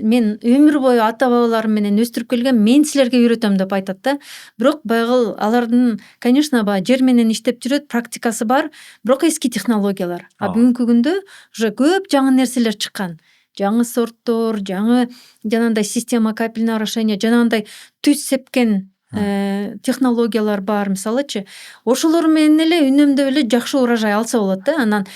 Мен өмүр бою ата бабаларым менен өстүрүп келген, мен силерге үйрөтөм деп айтат да. Бирок баягы алардын, конечно, жер менен иштеп жүрөт, практикасы бар, бирок эски технологиялар. Бүгүнкү күндө уже көп жаңы нерселер чыккан. Жаңы сорттор, жаңы жанагындай система капельное орошение, жанагындай түз сепкен технологиялар бар, мисалычы. Ошолор менен эле үнөмдөп эле жакшы урожай алса болот да. Анан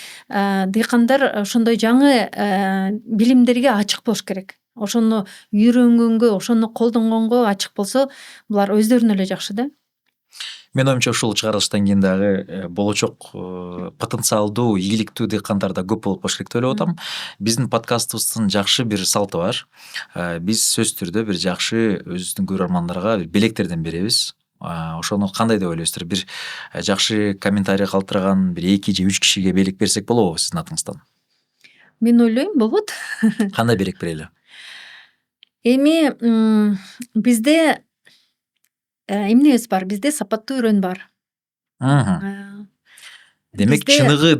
дыйкандар ошондой жаңы билимдерге ачык болуш керек. Ошону үйрөнгөнгө, ошону колдонгонго ачык болсо, булар өздөрүнө эле жакшы да. Мен оюмча ушул чыгарылыштан кийин дагы болочок потенциалдуу ийгиликтүү дыйкандар да көп болуп калыш керек деп ойлоп атам. Биздин подкастыбыздын жакшы бир салты бар. Биз сөзсүз түрдө бир жакшы өзүбүздүн көрөрмандарга белектерден беребиз. Ошону кандай деп ойлойсуздар? Бир жакшы комментарий калтырган бир 2 же 3 кишиге белек берсек болобу сиздин атыңыздан? Мен ойлойм болот. Кандай белек берели? Эми бизде эмнебиз бар? Бизде сапаттуу өрөөн бар. Демек Бизде- чыныгы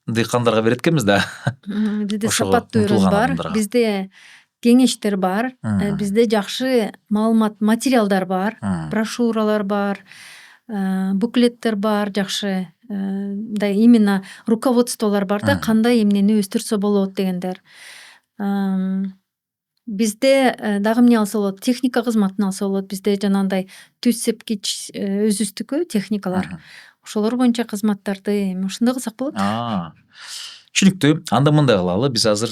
дыйкандарга берет экенбиз да. Бизде Ошого сапаттуу өрөөн умтулган бар. адамдарга. Бизде кеңештер бар. Мгм. Бизде жакшы маалымат материалдар бар. Мгм. Брошюралар бар. Буклеттер бар жакшы. Мындай именно руководстволор бар да, Мгм. кандай эмнени өстүрсө болот дегендер. Бизде дагы эмне алса болот? Техника кызматын алса болот. Бизде жанагындай түз сепкич өзүбүздүкү техникалар. Мгм. Ошолор боюнча кызматтарды эми ушундай кылсак болот. Түшүнүктүү. Анда мындай кылалы. Биз азыр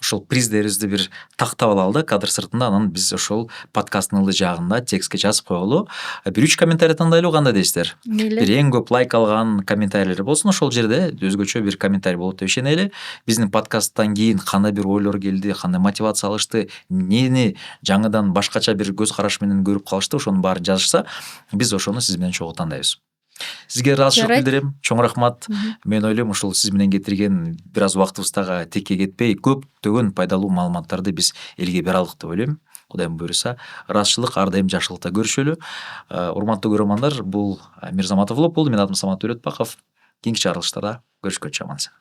ошол приздерибизди бир тактап алалы да кадр сыртында, анан биз ошол подкасттын ылдый жагында текстке жазып коелу. Бир 3 комментарий тандайлы, кандай дейсиздер? Мейли. Бир эң көп лайк алган комментарийлер болсун, ошол жерде өзгөчө бир комментарий болот деп ишенели. Биздин подкасттан кийин кандай бир ойлор келди, кандай мотивация алышты, эмнени жаңыдан башкача бир көз караш менен көрүп калышты, ошонун баарын жазышса, биз ошону сиз менен чогуу тандайбыз. Сизге ыраазычылык Жарайт. билдирем. Чоң рахмат. Мен ойлойм, ушул сиз менен кетирген бир аз убактыбыз дагы текке кетпей, көптөгөн пайдалуу маалыматтарды биз элге бере алдык деп ойлойм. Кудайым буйруса, ыраазычылык, ар дайым жакшылыкта көрүшөлү. Урматтуу көрөрмандар, бул Мирзаматов влог болду. Менин атым Самат Дөлөтбаков. Кийинки чыгарылыштарда көрүшкөнчө аман эсен.